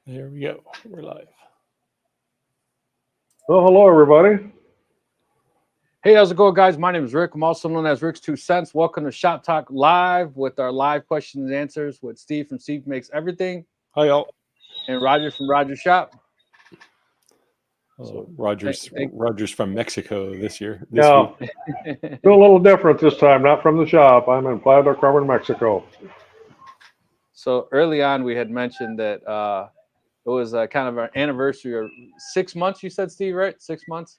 There we go. We're live. Well, hello, everybody. Hey, how's it going, guys? My name is Rick. I'm also known as Rick's 2 Cents. Welcome to Shop Talk Live with our live questions and answers with Steve from Steve Makes Everything. Hi, y'all. And Roger from Roger's Shop. So Roger's from Mexico this year. This week. Do a little different this time, not from the shop. I'm in Playa del Carmen, Mexico. So early on, we had mentioned that it was kind of our anniversary, or 6 months, you said, Steve, right? 6 months?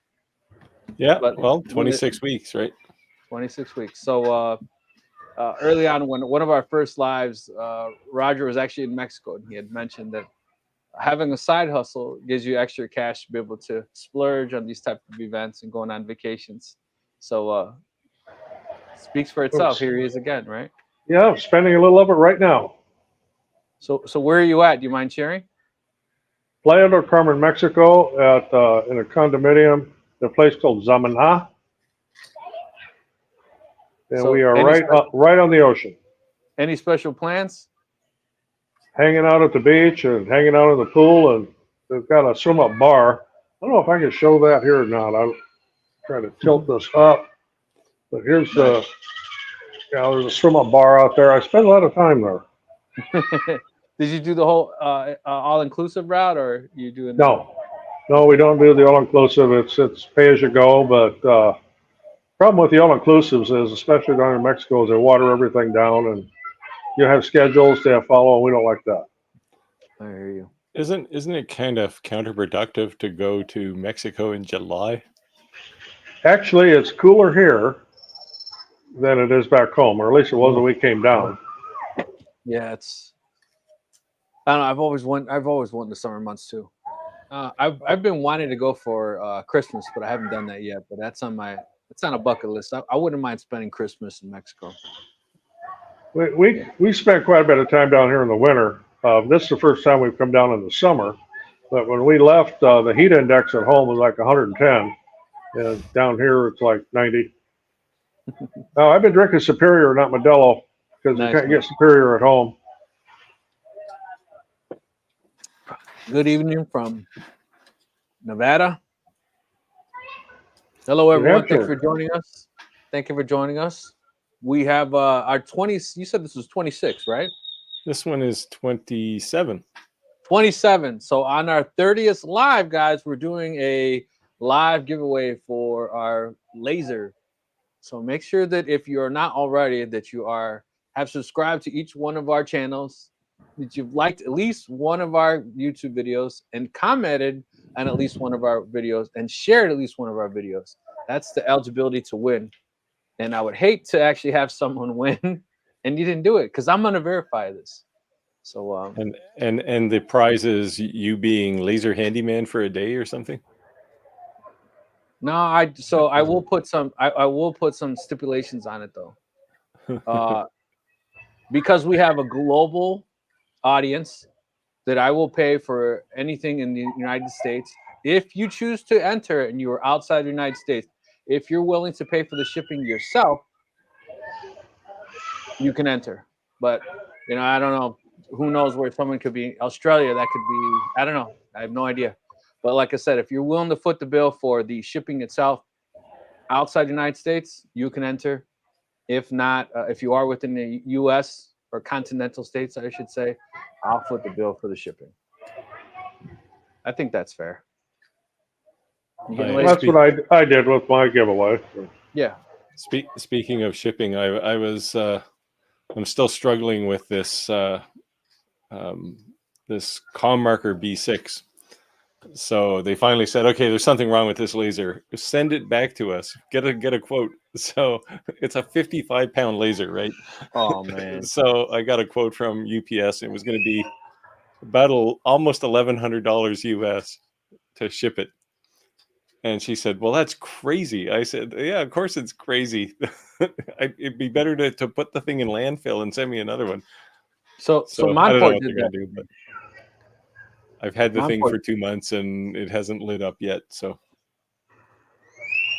Yeah, well, 26 weeks, right? 26 weeks. So early on, when one of our first lives, Roger was actually in Mexico, and he had mentioned that having a side hustle gives you extra cash to be able to splurge on these type of events and going on vacations. So speaks for itself. Here he is again, right? Yeah, I'm spending a little of it right now. So where are you at? Do you mind sharing? Playa del Carmen, Mexico, at in a condominium, a place called Zamana, and so we are right on the ocean. Any special plans? Hanging out at the beach and hanging out in the pool, and they've got a swim-up bar. I don't know if I can show that here or not. I'm trying to tilt this up, but here's the. Yeah, there's a swim-up bar out there. I spend a lot of time there. Did you do the whole all-inclusive route, or you doing? No, we don't do the all-inclusive. It's pay as you go. But problem with the all-inclusives is, especially down in Mexico, is they water everything down, and you have schedules to follow. And we don't like that. I hear you. Isn't it kind of counterproductive to go to Mexico in July? Actually, it's cooler here than it is back home, or at least it was when we came down. Yeah, it's. I don't know. I've always wanted the summer months too. I've been wanting to go for Christmas, but I haven't done that yet. But that's on a bucket list. I wouldn't mind spending Christmas in Mexico. We spent quite a bit of time down here in the winter. This is the first time we've come down in the summer. But when we left, the heat index at home was like 110, and down here it's like 90. Now I've been drinking Superior, not Modelo, because you can't get Superior at home. Good evening from Nevada. Hello, everyone. Thanks for joining us. Thank you for joining us. We have our 20. You said this was 26, right? This one is 27. 27. So on our 30th live, guys, we're doing a live giveaway for our laser. So make sure that if you're not already, that you have subscribed to each one of our channels, that you've liked at least one of our YouTube videos and commented on at least one of our videos and shared at least one of our videos. That's the eligibility to win. And I would hate to actually have someone win and you didn't do it, because I'm going to verify this. So and the prize is you being laser handyman for a day or something. No, I will put some. I will put some stipulations on it though, because we have a global audience that I will pay for anything in the United States. If you choose to enter and you are outside the United States, if you're willing to pay for the shipping yourself, you can enter. But I don't know. Who knows where someone could be? Australia, that could be. I don't know. I have no idea. But like I said, if you're willing to foot the bill for the shipping itself outside the United States, you can enter. If not, if you are within the U.S. or continental states, I should say, I'll foot the bill for the shipping. I think that's fair. That's what I did with my giveaway. Yeah. Speaking of shipping, I'm still struggling with this this comm marker B6. So they finally said, okay, there's something wrong with this laser. Send it back to us. Get a quote. So it's a 55-pound laser, right? Oh man. So I got a quote from UPS. It was going to be about almost $1,100 US to ship it. And she said, well, that's crazy. I said, yeah, of course it's crazy. It'd be better to put the thing in landfill and send me another one. So I don't know what they're going to do, but I've had the thing for 2 months and it hasn't lit up yet. So,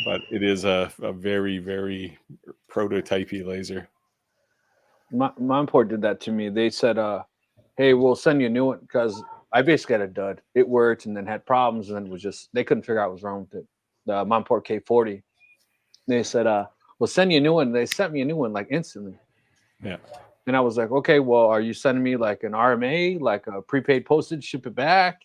but it is a very, very prototypey laser. My import did that to me. They said, hey, we'll send you a new one, because I basically had a dud. It worked and then had problems, and then it was just they couldn't figure out what was wrong with it. The Montport K40. They said, "We'll send you a new one." They sent me a new one like instantly. Yeah. And I was like, "Okay, well, are you sending me like an RMA, like a prepaid postage, ship it back?"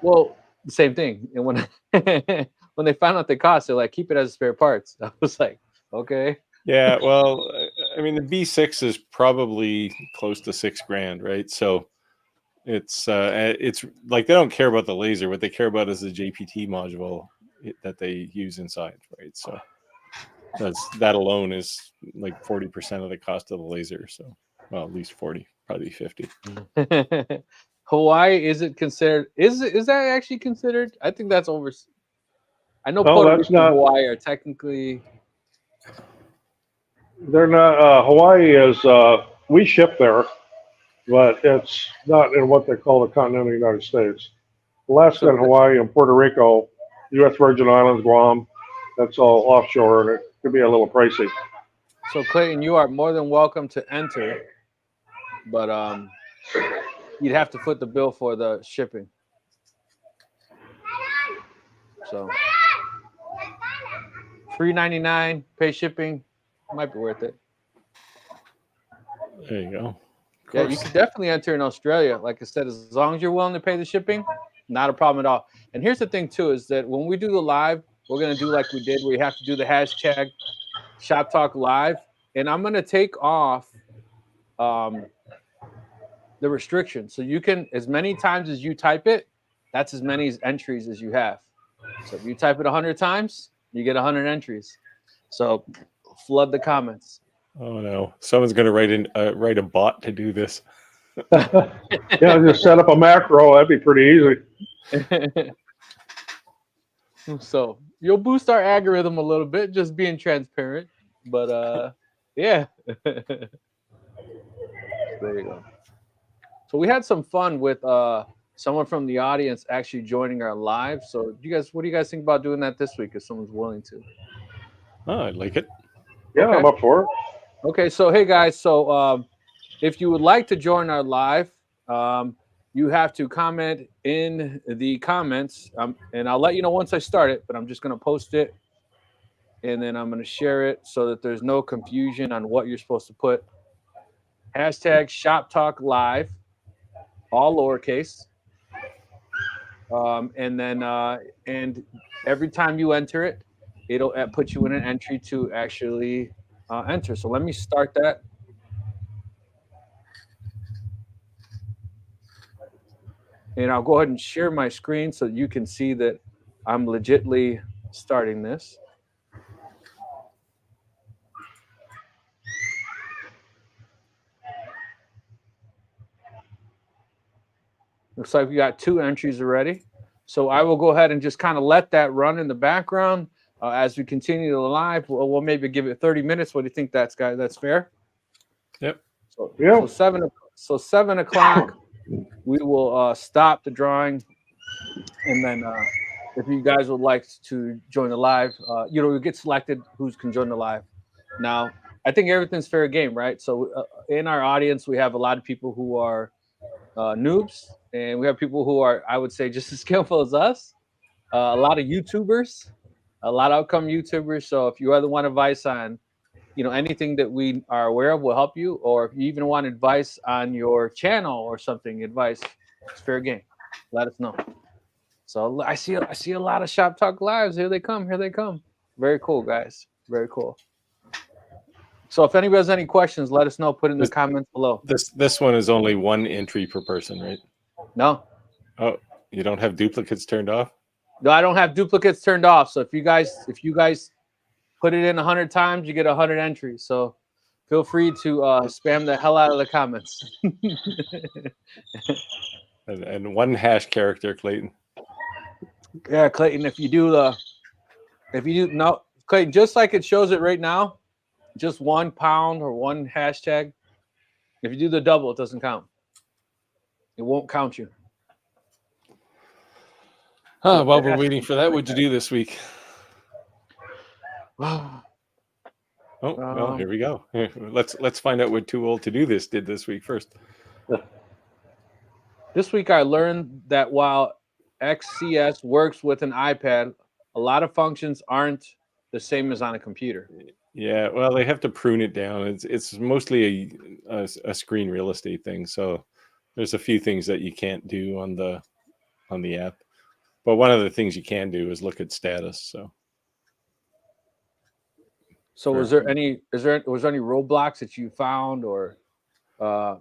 Well, the same thing. And when when they found out the cost, they're like, "Keep it as spare parts." I was like, "Okay." Yeah. Well, I mean, the B6 is probably close to $6,000, right? So it's like they don't care about the laser. What they care about is the JPT module that they use inside, right? So that alone is like 40% of the cost of the laser. So, well, at least 40, probably 50. Hawaii, is it considered? Is that actually considered? I think that's over. I know No, Puerto that's Rico and not. Hawaii are technically. They're not. Hawaii is. We ship there, but it's not in what they call the continental United States. Alaska So, and Hawaii and Puerto Rico, U.S. Virgin Islands, Guam, that's all offshore, and it could be a little pricey. so Clayton, you are more than welcome to enter, but you'd have to foot the bill for the shipping. So $3.99, pay shipping, might be worth it. There you go. Yeah, you can definitely enter in Australia. Like I said, as long as you're willing to pay the shipping, not a problem at all. And here's the thing too, is that when we do the live, we're gonna do like we did, where you have to do the hashtag ShopTalkLive, and I'm gonna take off the restriction. So you can, as many times as you type it, that's as many entries as you have. So if you type it 100 times, you get 100 entries. So flood the comments. Oh no, someone's going to write a bot to do this. Yeah, just set up a macro. That'd be pretty easy. So you'll boost our algorithm a little bit, just being transparent. But yeah. There you go. So we had some fun with someone from the audience actually joining our live. So what do you guys think about doing that this week if someone's willing to? Oh, I like it. Yeah, Okay. I'm up for it. Okay, so hey guys, so if you would like to join our live, you have to comment in the comments, and I'll let you know once I start it, but I'm just going to post it, and then I'm going to share it so that there's no confusion on what you're supposed to put. Hashtag ShopTalkLive, all lowercase. And then and every time you enter it, it'll put you in an entry to actually enter. So let me start that. And I'll go ahead and share my screen so you can see that I'm legitly starting this. Looks like we got 2 entries already. So I will go ahead and just kind of let that run in the background as we continue the live. We'll maybe give it 30 minutes. What do you think, guys? That's fair? Yep. So, Yeah. so 7 o'clock, we will stop the drawing. And then if you guys would like to join the live, you get selected who can join the live. Now, I think everything's fair game, right? So in our audience, we have a lot of people who are noobs, and we have people who are, I would say, just as skillful as us. A lot of YouTubers, a lot of upcoming YouTubers. So if you want advice on, anything that we are aware of will help you, or if you even want advice on your channel or something, it's fair game. Let us know. So I see a lot of Shop Talk Lives. Here they come. Very cool, guys. Very cool. So if anybody has any questions, let us know. Put in the comments below. This one is only 1 entry per person, right? No. Oh, you don't have duplicates turned off? No, I don't have duplicates turned off. So if you guys put it in 100 times, you get 100 entries. So feel free to spam the hell out of the comments. and 1 hash character, Clayton. Yeah, Clayton, Clayton, just like it shows it right now, just £1 or 1 hashtag. If you do the double, it doesn't count. It won't count you. While we're waiting for that, what'd you do this week? Oh, well, here we go. Let's find out what Too Old to Do This did this week first. This week I learned that while XCS works with an iPad, a lot of functions aren't the same as on a computer. Yeah, well, they have to prune it down. It's mostly a screen real estate thing. So there's a few things that you can't do on the app. But one of the things you can do is look at status. So was there any roadblocks that you found, or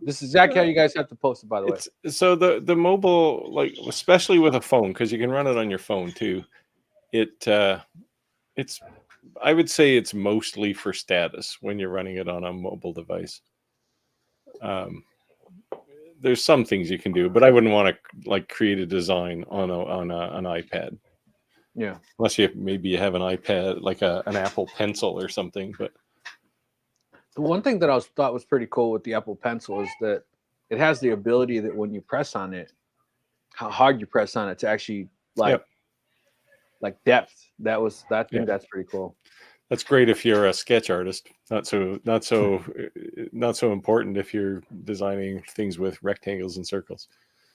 this is exactly how you guys have to post it, by the way. So the mobile, like especially with a phone, because you can run it on your phone too. It's I would say it's mostly for status when you're running it on a mobile device. There's some things you can do, but I wouldn't want to like create a design on an iPad. Yeah. Unless maybe you have an iPad, like an Apple Pencil or something. But the one thing that I thought was pretty cool with the Apple Pencil is that it has the ability that when you press on it, how hard you press on it to actually like depth. I think that's pretty cool. That's great if you're a sketch artist. Not so important if you're designing things with rectangles and circles.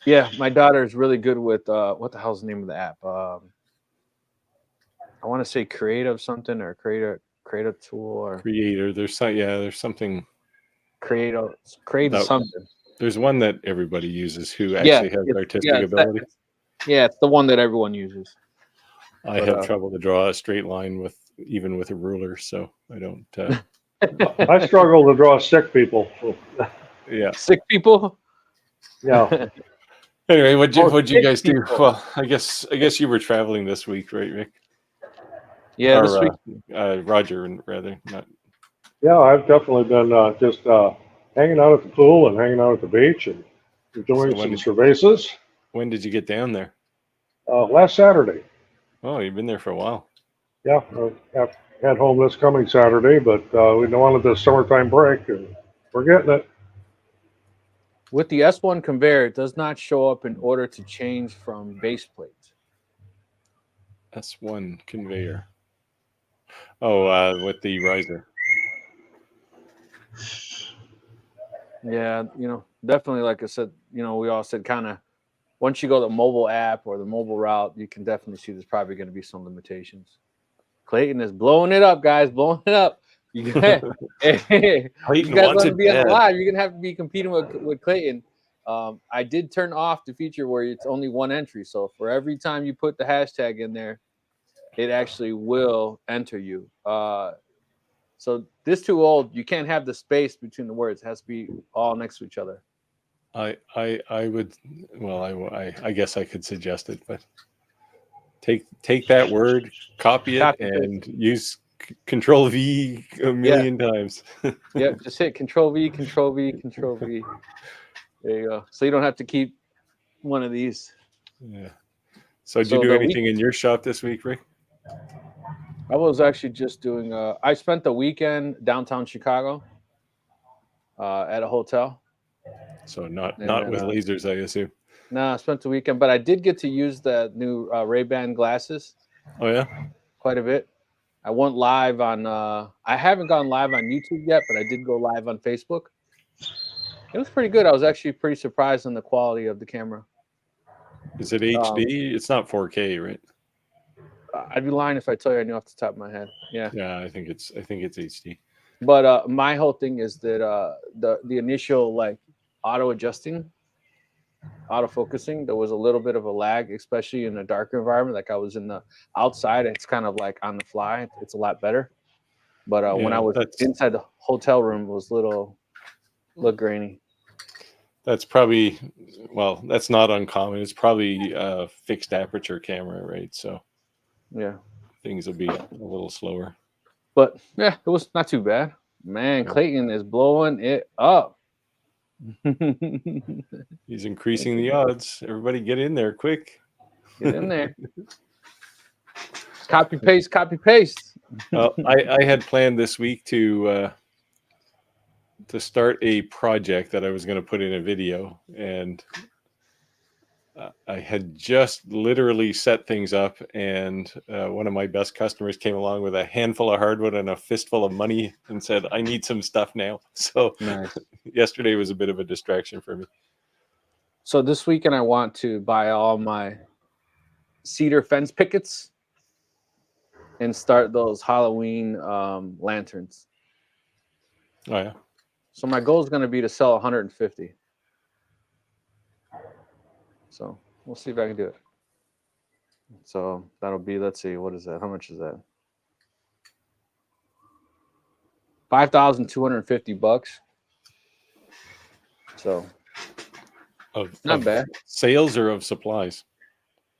Yeah, my daughter is really good with what the hell's the name of the app? I want to say creative something or creative tool or creator. There's something creative something. There's one that everybody uses who actually has artistic ability. It's the one that everyone uses. I have trouble to draw a straight line even with a ruler, so I don't. I struggle to draw sick people. Yeah, sick people. Yeah. Anyway, what'd you guys do? Well, I guess you were traveling this week, right, Rick? Yeah, this week. Roger, rather not. Yeah, I've definitely been just hanging out at the pool and hanging out at the beach and doing some cervezas. When did you get down there? Last Saturday. Oh, you've been there for a while. Yeah, I head home this coming Saturday, but we wanted the summertime break, and we're getting it. With the S1 conveyor, it does not show up in order to change from base plates. S1 conveyor. Oh, with the riser. Yeah, definitely. Like I said, we all said kind of once you go to the mobile app or the mobile route, you can definitely see there's probably going to be some limitations. Clayton is blowing it up, guys. Blowing it up. You guys want to be on the live, you're going to have to be competing with Clayton. I did turn off the feature where it's only one entry. So for every time you put the hashtag in there, it actually will enter you. So this too old, you can't have the space between the words. It has to be all next to each other. I would, well, I guess I could suggest it, but take that word, copy it, and use Control V a million times. Yeah, just hit Control V, Control V, Control V. There you go. So you don't have to keep one of these. Yeah. So did you do anything in your shop this week, Rick? I was actually just doing. I spent the weekend downtown Chicago at a hotel. So not with lasers, I assume. No, I spent the weekend, but I did get to use the new Ray-Ban glasses. Oh yeah, quite a bit. I went live on. I haven't gone live on YouTube yet, but I did go live on Facebook. It was pretty good. I was actually pretty surprised on the quality of the camera. Is it HD? It's not 4K, right? I'd be lying if I tell you I knew off the top of my head. Yeah. Yeah, I think it's HD. But my whole thing is that the initial like auto focusing, there was a little bit of a lag, especially in a darker environment. Like I was in the outside, it's kind of like on the fly. It's a lot better. But when I was inside the hotel room, it was look grainy. That's probably, well, that's not uncommon. It's probably a fixed aperture camera, right? So yeah, things will be a little slower. But yeah, it was not too bad. Man, Clayton is blowing it up. He's increasing the odds. Everybody get in there quick. Get in there. Copy paste. Well, I had planned this week to start a project that I was going to put in a video, and I had just literally set things up, and one of my best customers came along with a handful of hardwood and a fistful of money and said, I need some stuff now. So nice. Yesterday was a bit of a distraction for me. So this weekend I want to buy all my cedar fence pickets and start those Halloween lanterns. Oh yeah. So my goal is going to be to sell 150. So we'll see if I can do it. So that'll be, let's see, what is that? How much is that? $5,250. So not bad. Sales or of supplies?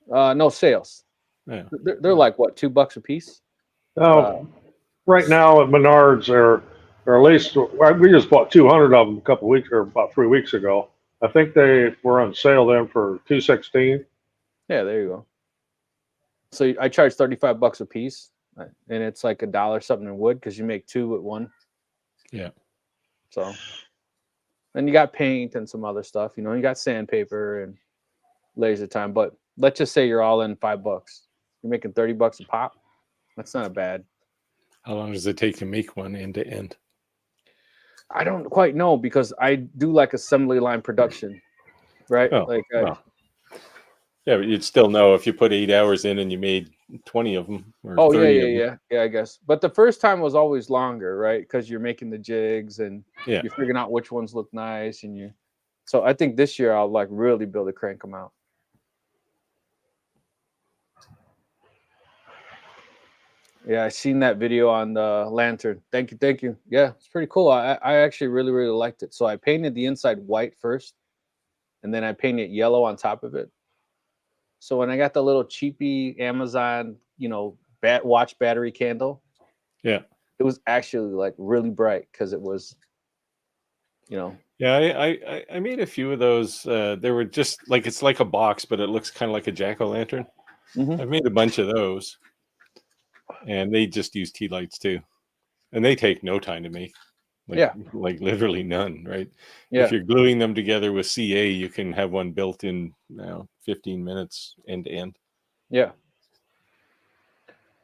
No sales. Yeah. They're like what, $2 a piece? Right now at Menards, or at least we just bought 200 of them a couple weeks or about 3 weeks ago. I think they were on sale then for $216. Yeah, there you go. So I charge $35 a piece, and it's like $1 something in wood because you make two with one. Yeah. So then you got paint and some other stuff. You know, you got sandpaper and laser time. But let's just say you're all in $5. You're making $30 a pop. That's not bad. How long does it take to make one end to end? I don't quite know because I do like assembly line production, right? Oh, like well. Yeah, but you'd still know if you put 8 hours in and you made 20 of them. Or oh 30 yeah, I guess. But the first time was always longer, right? Because you're making the jigs and Yeah. you're figuring out which ones look nice, and you. So I think this year I'll like really be able to crank them out. Yeah, I seen that video on the lantern. Thank you. Yeah, it's pretty cool. I actually really liked it. So I painted the inside white first, and then I painted yellow on top of it. So when I got the little cheapy Amazon, watch battery candle, Yeah, it was actually like really bright because it was, Yeah, I made a few of those. They were just like, it's like a box, but it looks kind of like a jack-o'-lantern. Mhm. I've made a bunch of those, and they just use tea lights too, and they take no time to make. Like literally none, right? Yeah. If you're gluing them together with CA, you can have one built in 15 minutes end to end. Yeah.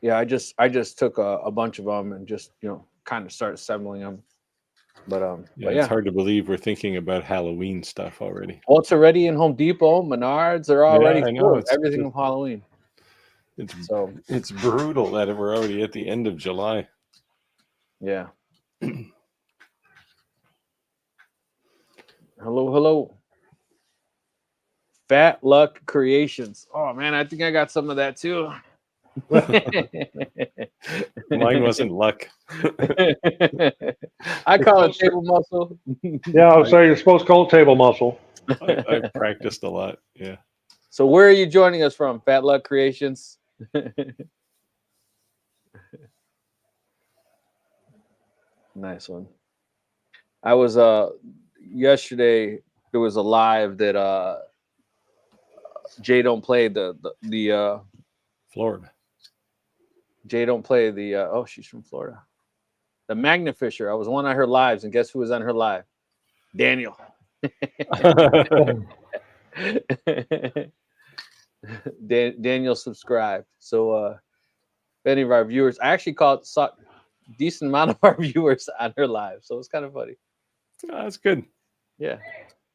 I just took a bunch of them and just kind of started assembling them. But It's hard to believe we're thinking about Halloween stuff already. Well, it's already in Home Depot, Menards. They're already I know, full of it's everything just- of Halloween. It's brutal that we're already at the end of July. Yeah. Hello. Fat Luck Creations. Oh man, I think I got some of that too. Mine wasn't luck. I call it table muscle. Yeah, I would say you're supposed to call it table muscle. I've practiced a lot. Yeah. So where are you joining us from? Fat Luck Creations. Nice one. I was yesterday there was a live that Jay don't play the Florida. Jay don't play the oh, she's from Florida. The Magnifisher. I was on her lives, and guess who was on her live? Daniel. Daniel subscribed. So if any of our viewers, I actually saw a decent amount of our viewers on her live, so it's kind of funny. Oh, that's good. Yeah.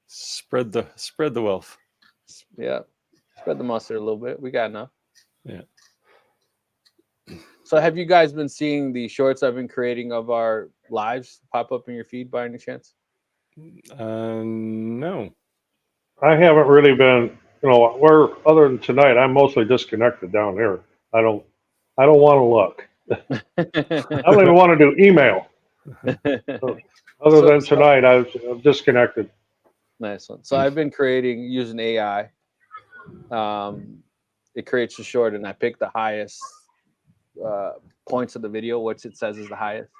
Spread the wealth. Yeah. Spread the mustard a little bit. We got enough. Yeah. So have you guys been seeing the shorts I've been creating of our lives pop up in your feed by any chance? No. I haven't really been, other than tonight, I'm mostly disconnected down here. I don't want to look. I don't even want to do email. Other than tonight, I'm disconnected. Nice one. So I've been creating using AI. It creates a short, and I pick the highest points of the video, which it says is the highest,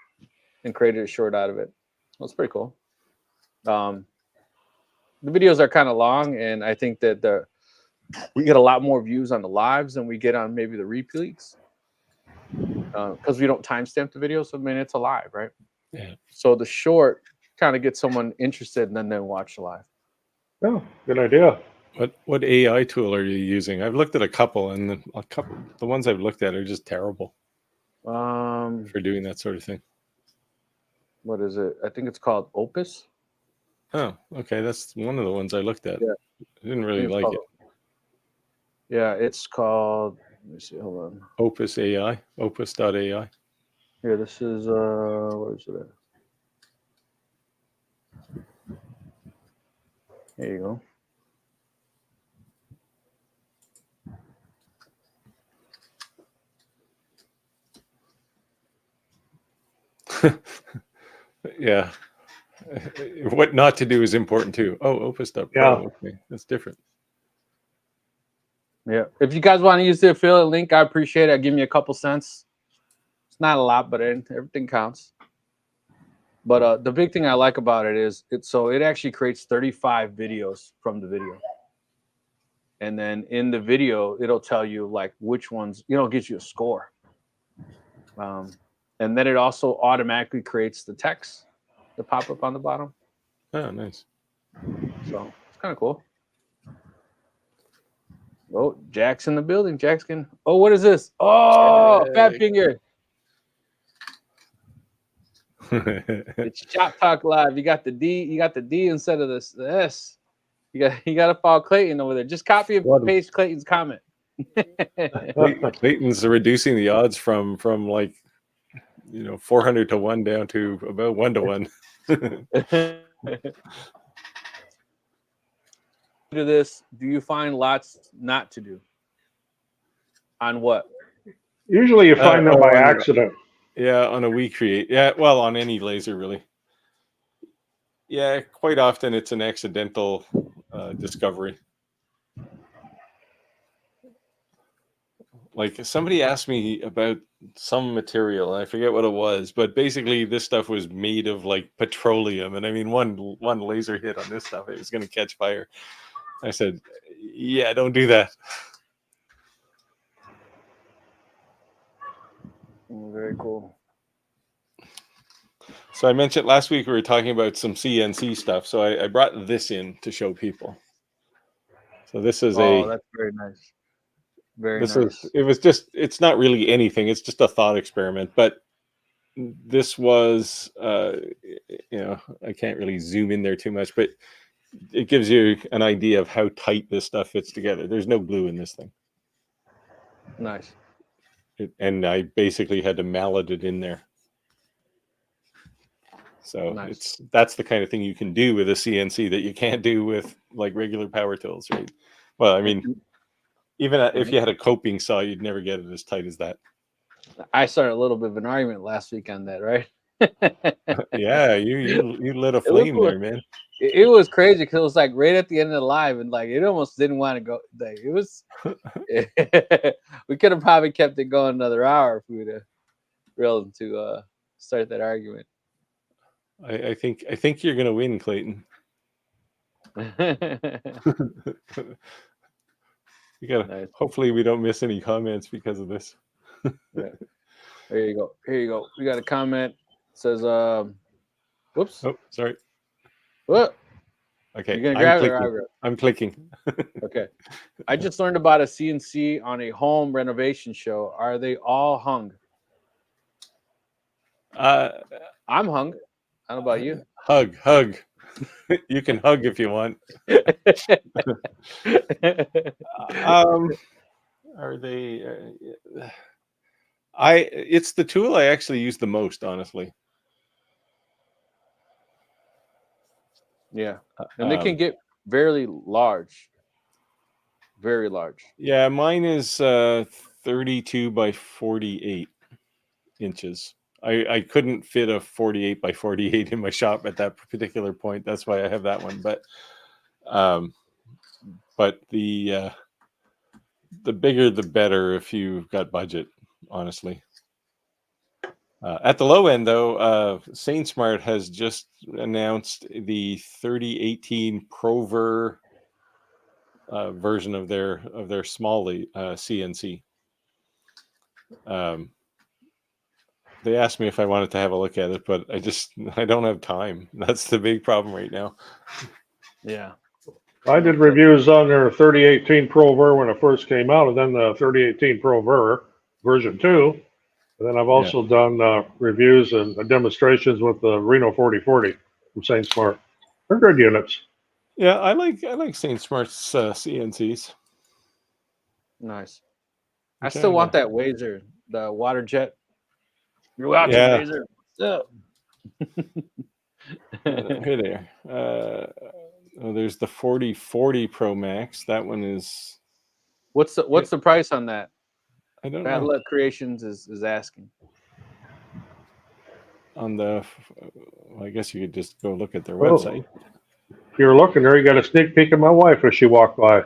and created a short out of it. Well, it's pretty cool. The videos are kind of long, and I think that we get a lot more views on the lives than we get on maybe the repeats because we don't timestamp the video. So I mean, it's a live, right? Yeah. So the short kind of gets someone interested, and then they watch the live. Oh, good idea. What AI tool are you using? I've looked at a couple, and the ones I've looked at are just terrible for doing that sort of thing. What is it? I think it's called Opus. Oh, okay. That's one of the ones I looked at. Yeah. didn't really like it. Yeah, it's called. Let me see. Hold on. Opus AI, opus.ai. Here, this is where is it at? There you go. Yeah. What not to do is important too. Oh, opus.pro. Yeah. Okay, that's different. Yeah. If you guys want to use the affiliate link, I appreciate it. Give me a couple cents. It's not a lot, but everything counts. But the big thing I like about it is it actually creates 35 videos from the video. And then in the video, it'll tell you like which ones, gives you a score. And then it also automatically creates the text that pop up on the bottom. Oh, nice. So it's kind of cool. Oh, Jack's in the building. Oh, what is this? Oh, fat finger. It's Shop Talk Live. You got the D. You got the D instead of the S. You got to follow Clayton over there. Just copy and paste Clayton's comment. Clayton's reducing the odds from like 400 to 1 down to about 1 to 1. To this, do you find lots not to do? On what? Usually you find them by accident. Yeah, on a WeCreate. Yeah, well, on any laser, really. Yeah, quite often it's an accidental discovery. Like somebody asked me about some material, and I forget what it was, but basically this stuff was made of like petroleum, and I mean one laser hit on this stuff, it was going to catch fire. I said, "Yeah, don't do that." Very cool. So I mentioned last week we were talking about some CNC stuff, so I brought this in to show people. So this is that's very nice. It's not really anything. It's just a thought experiment, but this was, I can't really zoom in there too much, but it gives you an idea of how tight this stuff fits together. There's no glue in this thing. Nice. And I basically had to mallet it in there. So nice. That's the kind of thing you can do with a CNC that you can't do with like regular power tools, right? Well, I mean, even if you had a coping saw, you'd never get it as tight as that. I started a little bit of an argument last week on that, right? Yeah, you lit a flame there, man. It was crazy because it was like right at the end of the live, and like it almost didn't want to go. Like, it was. We could have probably kept it going another hour if we would have reeled to start that argument. I think you're gonna win, Clayton. We gotta. Nice. Hopefully, we don't miss any comments because of this. Yeah. Here you go. We got a comment. It says, "Whoops. Oh, sorry. What? Okay. You're gonna grab it or I'm clicking. Okay. I just learned about a CNC on a home renovation show. Are they all hung? I'm hung. How about you? Hug. You can hug if you want. Are they? It's the tool I actually use the most, honestly. Yeah, and they can get very large. Very large. Yeah, mine is 32 by 48 inches. I couldn't fit a 48 by 48 in my shop at that particular point. That's why I have that one. But the bigger the better if you've got budget, honestly. At the low end, though, SainSmart has just announced the 3018 Prover version of their small CNC. They asked me if I wanted to have a look at it, but I don't have time. That's the big problem right now. Yeah. I did reviews on their 3018 Prover when it first came out, and then the 3018 Prover version 2. And then I've also done reviews and demonstrations with the Reno 4040 from SainSmart. They're good units. Yeah, I like Saint Smart's CNCs. Nice. I I'm still trying want to- that Wazer, the water jet. You're watching Yeah. Wazer. What's up? Here they are. Oh, there's the 4040 Pro Max. That one is. What's the price on that? I don't Bad know. Luck Creations is asking. On the, well, I guess you could just go look at their Oh. website. If you're looking there, you got a sneak peek of my wife as she walked by.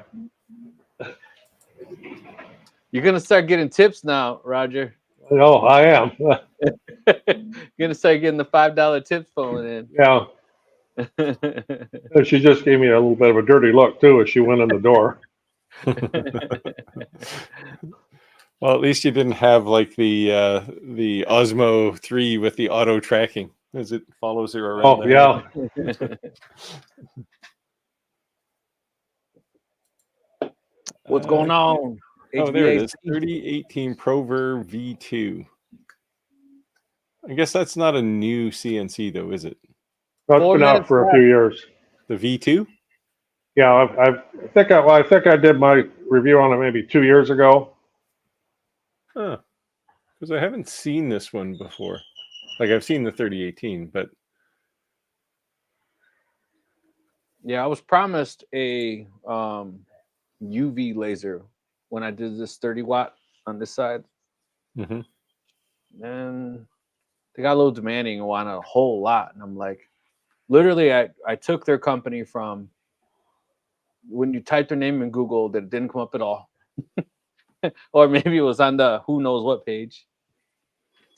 You're gonna start getting tips now, Roger. No, I am. You're gonna start getting the $5 tips flowing Yeah. in. And she just gave me a little bit of a dirty look too as she went in the door. Well, at least you didn't have like the Osmo 3 with the auto tracking as it follows her around. Oh, yeah. What's going on? Oh, there it is. HVAC? 3018 Prover V2. I guess that's not a new CNC though, is it? That's 4 been out minutes for a left. few years. The V2? Yeah, I think I did my review on it maybe 2 years ago. Huh. Because I haven't seen this one before. Like I've seen the 3018, but Yeah, I was promised a UV laser when I did this 30 watt on this side. Mhm. And they got a little demanding and wanted a whole lot. And I'm like, literally, I took their company from when you type their name in Google that it didn't come up at all. Or maybe it was on the who knows what page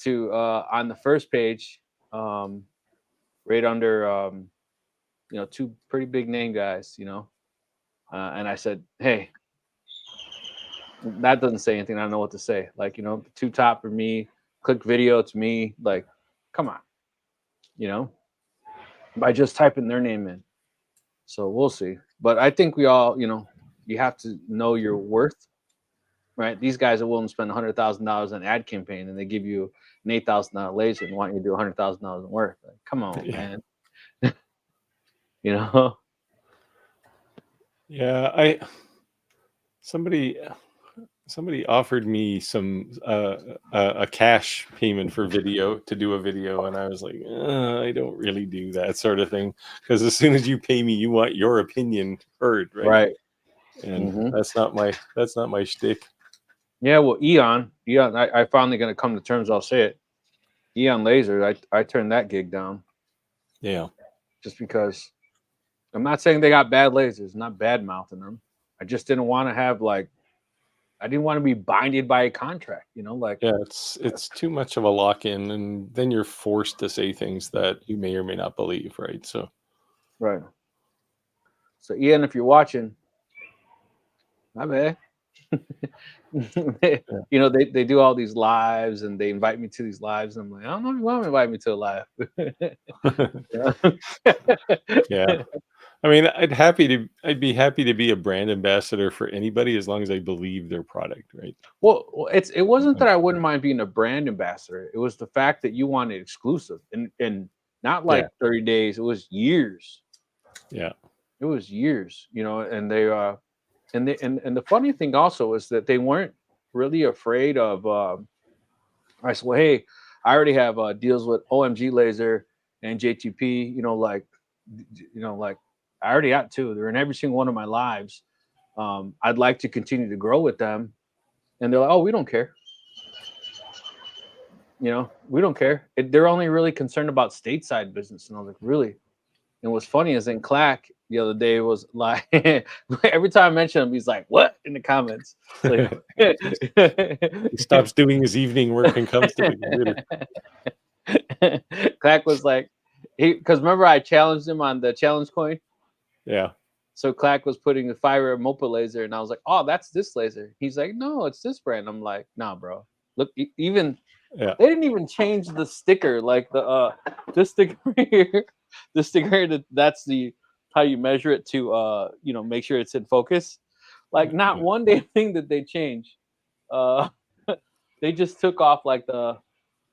to on the first page, right under two pretty big name guys, and I said, hey, that doesn't say anything. I don't know what to say. Like, the two top for me, click video to me, like, come on, by just typing their name in. So we'll see. But I think we all, you have to know your worth, right? These guys are willing to spend $100,000 on an ad campaign and they give you an $8,000 laser and want you to do $100,000 in work. Like, come on, Yeah. man. Yeah, somebody offered me some a cash payment for video to do a video, and I was like, I don't really do that sort of thing, because as soon as you pay me, you want your opinion heard, right? Right. And that's not my shtick. Yeah, well, Eon, I finally gonna come to terms. I'll say it. Eon Laser, I turned that gig down. Yeah. Just because I'm not saying they got bad lasers, not bad mouthing them. I just didn't want to have I didn't want to be binded by a contract, Yeah, it's too much of a lock-in, and then you're forced to say things that you may or may not believe, right? So right. So Ian, if you're watching, my bad. They do all these lives and they invite me to these lives. And I'm like, I don't know if you want to invite me to a live. yeah. I mean, I'd be happy to be a brand ambassador for anybody as long as I believe their product, right? Well, it wasn't that I wouldn't mind being a brand ambassador. It was the fact that you wanted exclusive and not like 30 days. It was years. Yeah. It was years, and they and the funny thing also is that they weren't really afraid of I said, well, hey, I already have deals with OMG Laser and JTP, like I already got two. They're in every single one of my lives. I'd like to continue to grow with them. And they're like, oh, we don't care. We don't care. They're only really concerned about stateside business. And I was like, really? And what's funny is in Clack the other day was like, every time I mention him, he's like, what? In the comments. Like, he stops doing his evening work and comes to the computer. Clack was like, because remember I challenged him on the challenge coin? Yeah. So Clack was putting the fire Mopa laser, and I was like, oh, that's this laser. He's like, no, it's this brand. I'm like, nah, bro. Look, even they didn't even change the sticker, like this sticker here. The sticker that's how you measure it to make sure it's in focus. Like not one damn thing that they changed. They just took off like the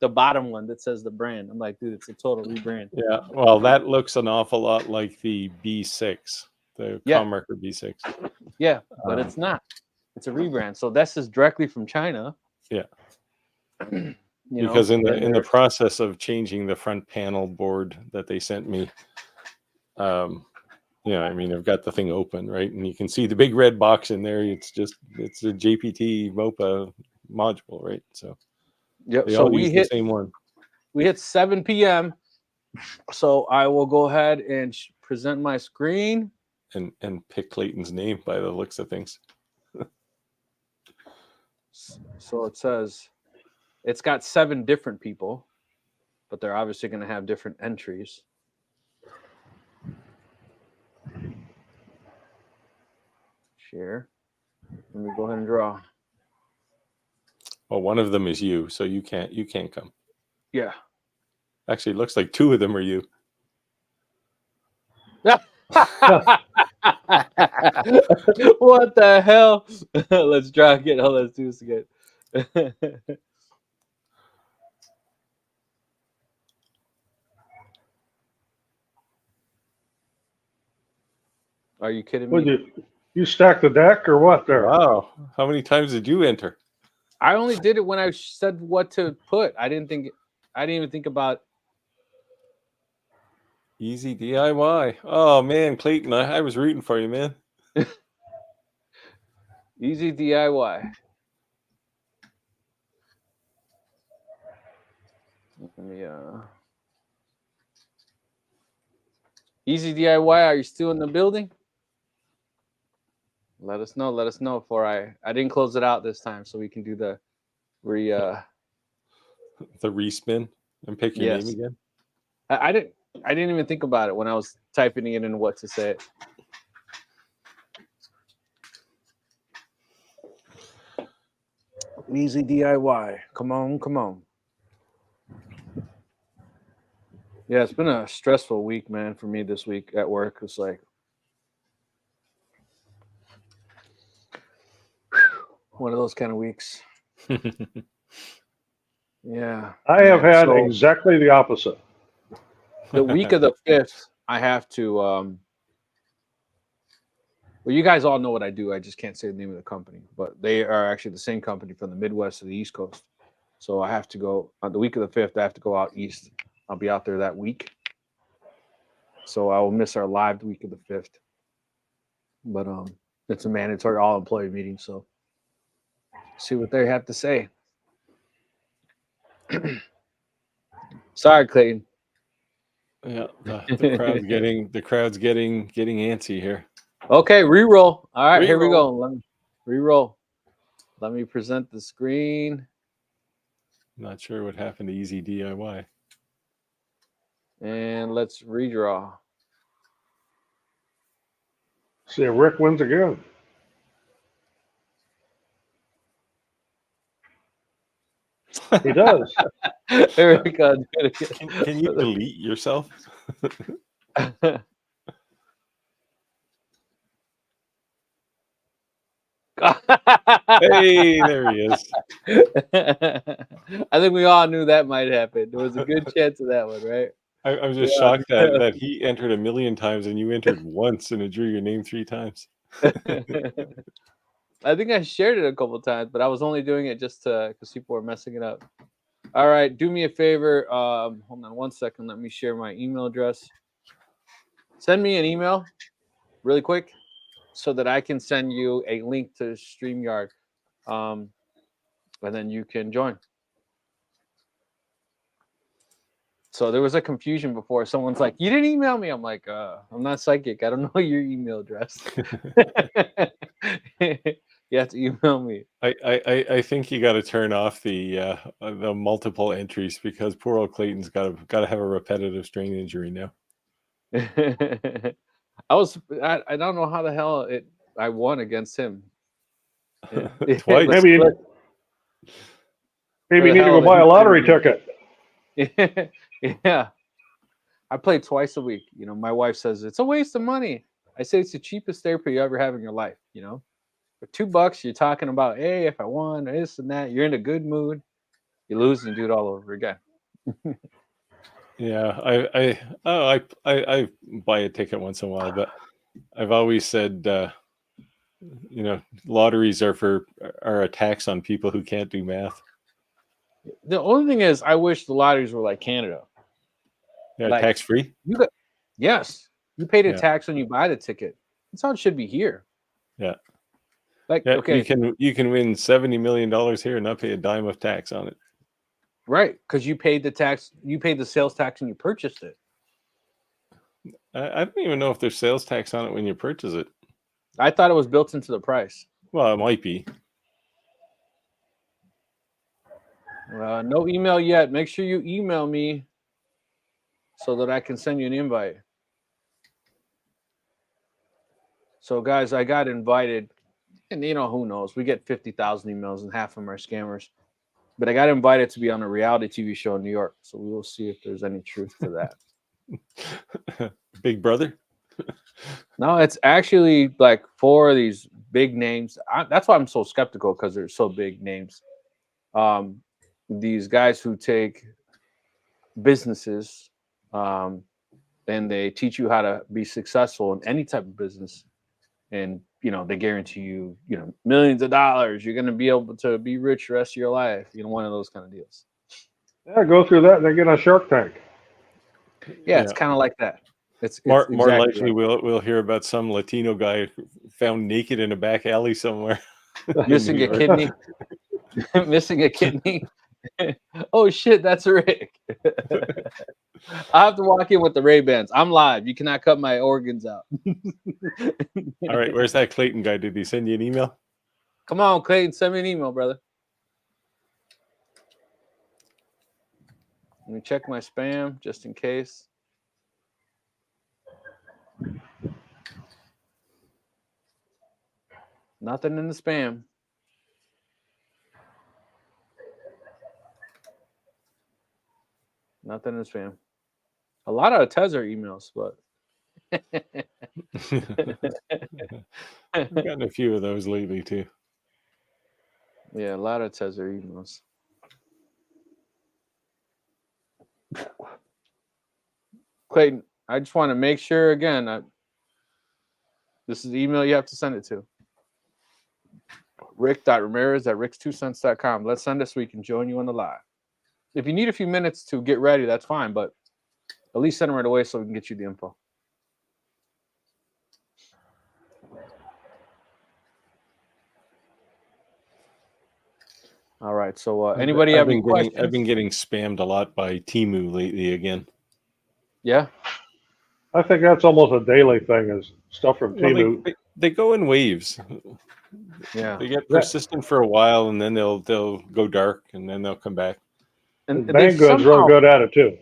bottom one that says the brand. I'm like, dude, it's a total rebrand. Yeah. Well, that looks an awful lot like the B6 the Yeah. Commarker B6. Yeah, but it's not. It's a rebrand. So this is directly from China. Yeah. You Because know, in and the they're- process of changing the front panel board that they sent me, yeah, I mean, I've got the thing open, right? And you can see the big red box in there. It's a JPT MOPA module, right? So Yep. they So all use the same one. we hit 7 p.m. So I will go ahead and present my screen. And pick Clayton's name by the looks of things. So it says it's got 7 different people, but they're obviously going to have different entries. Share. Let me go ahead and draw. Well, one of them is you, so you can't come. Yeah. Actually, it looks like 2 of them are you. What the hell? Let's try again. Oh, let's do this again. Are you kidding Would me? you stack the deck or what there? Wow. How many times did you enter? I only did it when I said what to put. I didn't even think about Easy DIY. Oh man, Clayton, I was rooting for you, man. easy DIY. Let me easy DIY, are you still in the building? Let us know. Let us know before I didn't close it out this time, so we can do the The respin and pick your Yes. name again. I didn't even think about it when I was typing it in what to say. Easy DIY. Come on, come on. Yeah, it's been a stressful week, man, for me this week at work. It's like one of those kind of weeks. Yeah. I have had So exactly the opposite. the week of the 5th, I have to well, you guys all know what I do. I just can't say the name of the company, but they are actually the same company from the Midwest to the East Coast. So I have to go on the week of the 5th. I have to go out east. I'll be out there that week. So I will miss our live week of the 5th. But it's a mandatory all employee meeting. So see what they have to say. Sorry, Clayton. Yeah, the crowd's getting antsy here. Okay, re-roll. All right, here we Re-roll. go. Let me re-roll. Let me present the screen. Not sure what happened to Easy DIY. And let's redraw. See if Rick wins again. He does. There we go. Do it again. Can you delete yourself? Hey, there he is. I think we all knew that might happen. There was a good chance of that one, right? I'm just shocked that he entered 1,000,000 times and you entered once and it drew your name 3 times. I think I shared it a couple times, but I was only doing it just because people were messing it up. All right, do me a favor. Hold on 1 second. Let me share my email address. Send me an email really quick so that I can send you a link to StreamYard, and then you can join. So there was a confusion before. Someone's like, "You didn't email me." I'm like, "I'm not psychic. I don't know your email address." You have to email me. I think you got to turn off the multiple entries because poor old Clayton's got to have a repetitive strain injury now. I don't know how the hell I won against him. Maybe Twice. maybe you the need to hell go buy did a he lottery do? ticket. Yeah. I play twice a week. You know, my wife says it's a waste of money. I say it's the cheapest therapy you ever have in your life. You know, for $2, you're talking about, hey, if I won this and that, you're in a good mood. You lose and do it all over again. Yeah, I buy a ticket once in a while, but I've always said, you know, lotteries are a tax on people who can't do math. The only thing is, I wish the lotteries were like Canada. Yeah, Like, tax free. Yes, you pay the Yeah. tax when you buy the ticket. That's how it should be here. Yeah. Like, Yeah, okay, you can win $70 million here and not pay a dime of tax on it. right? Because you paid the tax, you paid the sales tax, and you purchased it. I don't even know if there's sales tax on it when you purchase it. I thought it was built into the price. Well, it might be. No email yet. Make sure you email me so that I can send you an invite. So, guys, I got invited, and you know, who knows? We get 50,000 emails, and half of them are scammers. But I got invited to be on a reality TV show in New York. So we will see if there's any truth to that. Big Brother? No, it's actually like 4 of these big names. That's why I'm so skeptical, because they're so big names. These guys who take businesses and they teach you how to be successful in any type of business, and you know, they guarantee you, you know, millions of dollars. You're going to be able to be rich the rest of your life. You know, one of those kind of deals. Yeah, go through that and then get on Shark Tank. Yeah, it's kind of like that. It's more exactly likely right. we'll hear about some Latino guy found naked in a back alley somewhere. Missing a kidney. Missing a kidney. Oh shit, that's Rick. I have to walk in with the Ray-Bans. I'm live. You cannot cut my organs out. All right, where's that Clayton guy? Did he send you an email? Come on, Clayton, send me an email, brother. Let me check my spam just in case. Nothing in the spam. Nothing in the spam. A lot of Tezer emails, but I've gotten a few of those lately too. yeah, a lot of Tezer emails. Clayton, I just want to make sure again. This is the email you have to send it to. Rick.Ramirez@ricks2cents.com. Let's send it so we can join you on the live. If you need a few minutes to get ready, that's fine, but at least send them right away so we can get you the info. All right. So anybody have any questions? I've been getting spammed a lot by Temu lately again. Yeah. I think that's almost a daily thing, is stuff from Well, Temu. they go in waves. Yeah. They get persistent for a while, and then they'll go dark, and then they'll come back. And Banggood's real good at it too.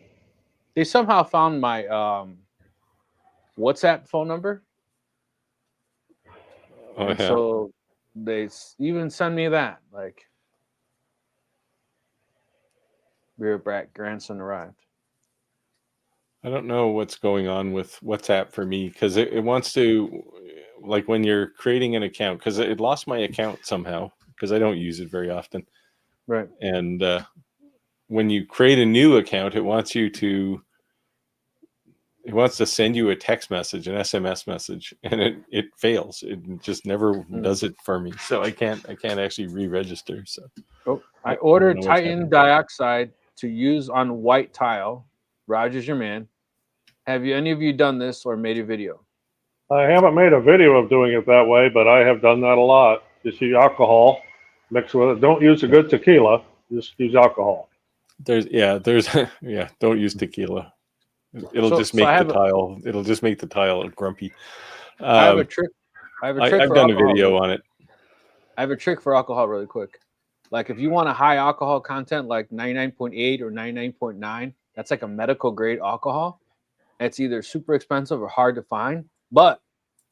They somehow found my WhatsApp phone number. Oh, And yeah. so they even send me that. Like, Beer Brat grandson arrived. I don't know what's going on with WhatsApp for me, because it wants to, like when you're creating an account, because it lost my account somehow because I don't use it very often. Right. And when you create a new account, it wants to send you a text message, an SMS message, and it fails. It just never does it for me. So I can't actually re-register. So I ordered know what's Titan happening. dioxide to use on white tile. Roger's your man. Have any of you done this or made a video? I haven't made a video of doing it that way, but I have done that a lot. Just use alcohol, mix with it. Don't use a good tequila. Just use alcohol. Don't use tequila. It'll just make the tile grumpy. I have a trick. I've done a video on it. I have a trick for alcohol really quick. Like if you want a high alcohol content like 99.8 or 99.9, that's like a medical grade alcohol. It's either super expensive or hard to find. But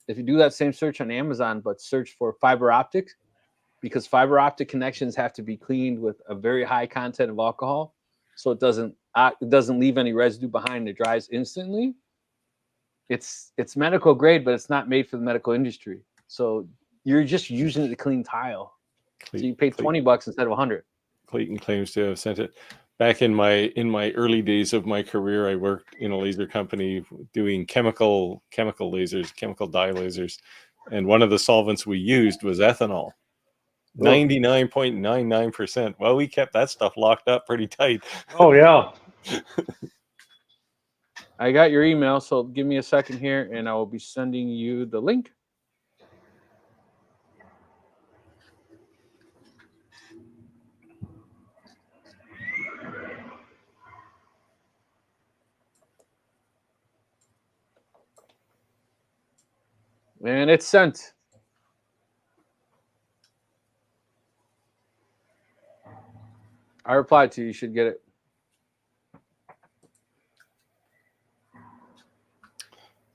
if you do that same search on Amazon, but search for fiber optics, because fiber optic connections have to be cleaned with a very high content of alcohol, so it doesn't leave any residue behind. It dries instantly. It's medical grade, but it's not made for the medical industry. So you're just using it to clean tile. So you pay $20 instead of $100. Clayton claims to have sent it. back in my early days of my career, I worked in a laser company doing chemical lasers, chemical dye lasers, and one of the solvents we used was ethanol. 99.99%. Well, we kept that stuff locked up pretty tight. Oh yeah. I got your email, so give me a second here, and I will be sending you the link. And it's sent. I replied to you. You should get it.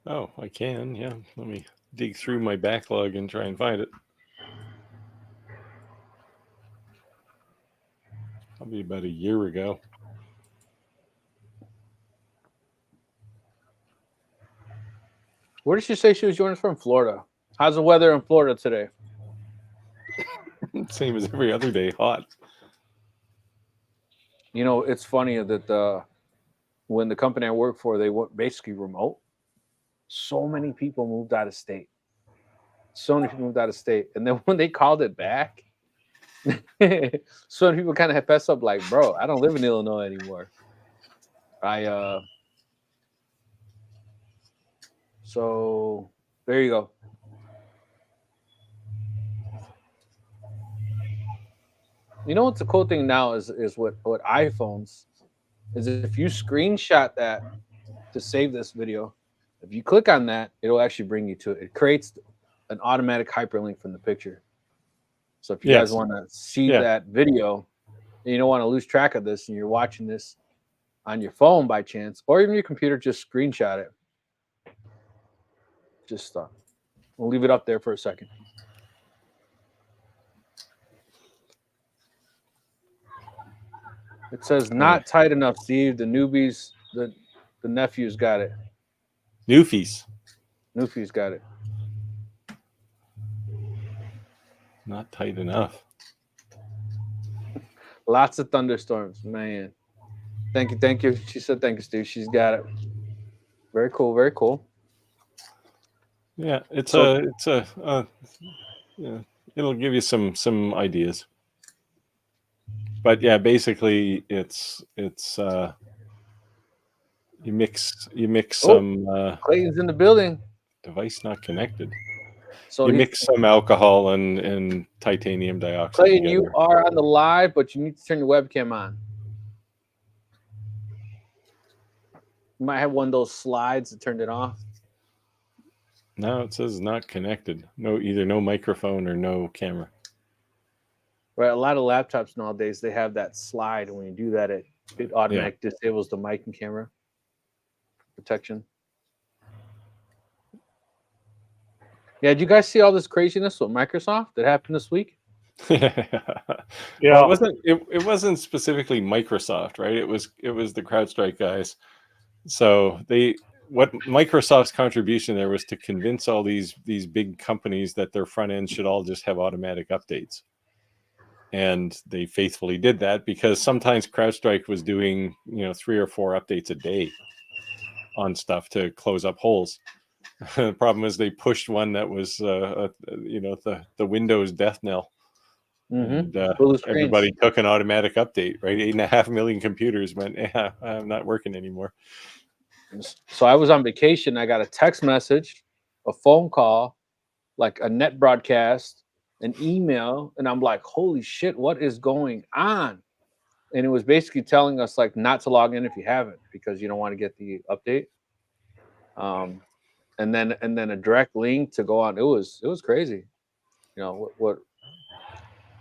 Oh, I can. Yeah. Let me dig through my backlog and try and find it. Probably about a year ago. Where did she say she was joining us from? Florida. How's the weather in Florida today? Same as every other day, hot. You know, it's funny that when the company I work for, they went basically remote. So many people moved out of state. So many people moved out of state. And then when they called it back, so many people kind of had fessed up like, bro, I don't live in Illinois anymore. So there you go. You know what's the cool thing now is what iPhones is if you screenshot that to save this video, if you click on that, it'll actually bring you to it. It creates an automatic hyperlink from the picture. So if you guys want to see that video and you don't want to lose track of this and you're watching this on your phone by chance or even your computer, just screenshot it. Just we'll leave it up there for a second. It says not tight enough, Steve. The newbies, the nephews got it. Newfies got it. Not tight enough. Lots of thunderstorms, man. Thank you. She said thank you, Steve. She's got it. Very cool. Yeah, yeah, it'll give you some ideas. But yeah, basically it's you mix some Clayton's in the building. Device not connected. So you mix some alcohol and titanium dioxide. Clayton, together. you are on the live, but you need to turn your webcam on. You might have one of those slides that turned it off. No, it says not connected. Either no microphone or no camera. Right, a lot of laptops nowadays, they have that slide, and when you do that, it automatically disables the mic and camera protection. Yeah, did you guys see all this craziness with Microsoft that happened this week? Yeah, well, it wasn't specifically Microsoft, right? It was the CrowdStrike guys. So what Microsoft's contribution there was to convince all these big companies that their front end should all just have automatic updates. And they faithfully did that because sometimes CrowdStrike was doing 3 or 4 updates a day on stuff to close up holes. The problem is they pushed one that was the Windows death knell. Mm-hmm. And everybody took an automatic update, right? 8.5 million computers went, yeah, I'm not working anymore. So I was on vacation. I got a text message, a phone call, like a net broadcast, an email, and I'm like, holy shit, what is going on? And it was basically telling us like not to log in if you haven't because you don't want to get the update. And then a direct link to go on. It was crazy. What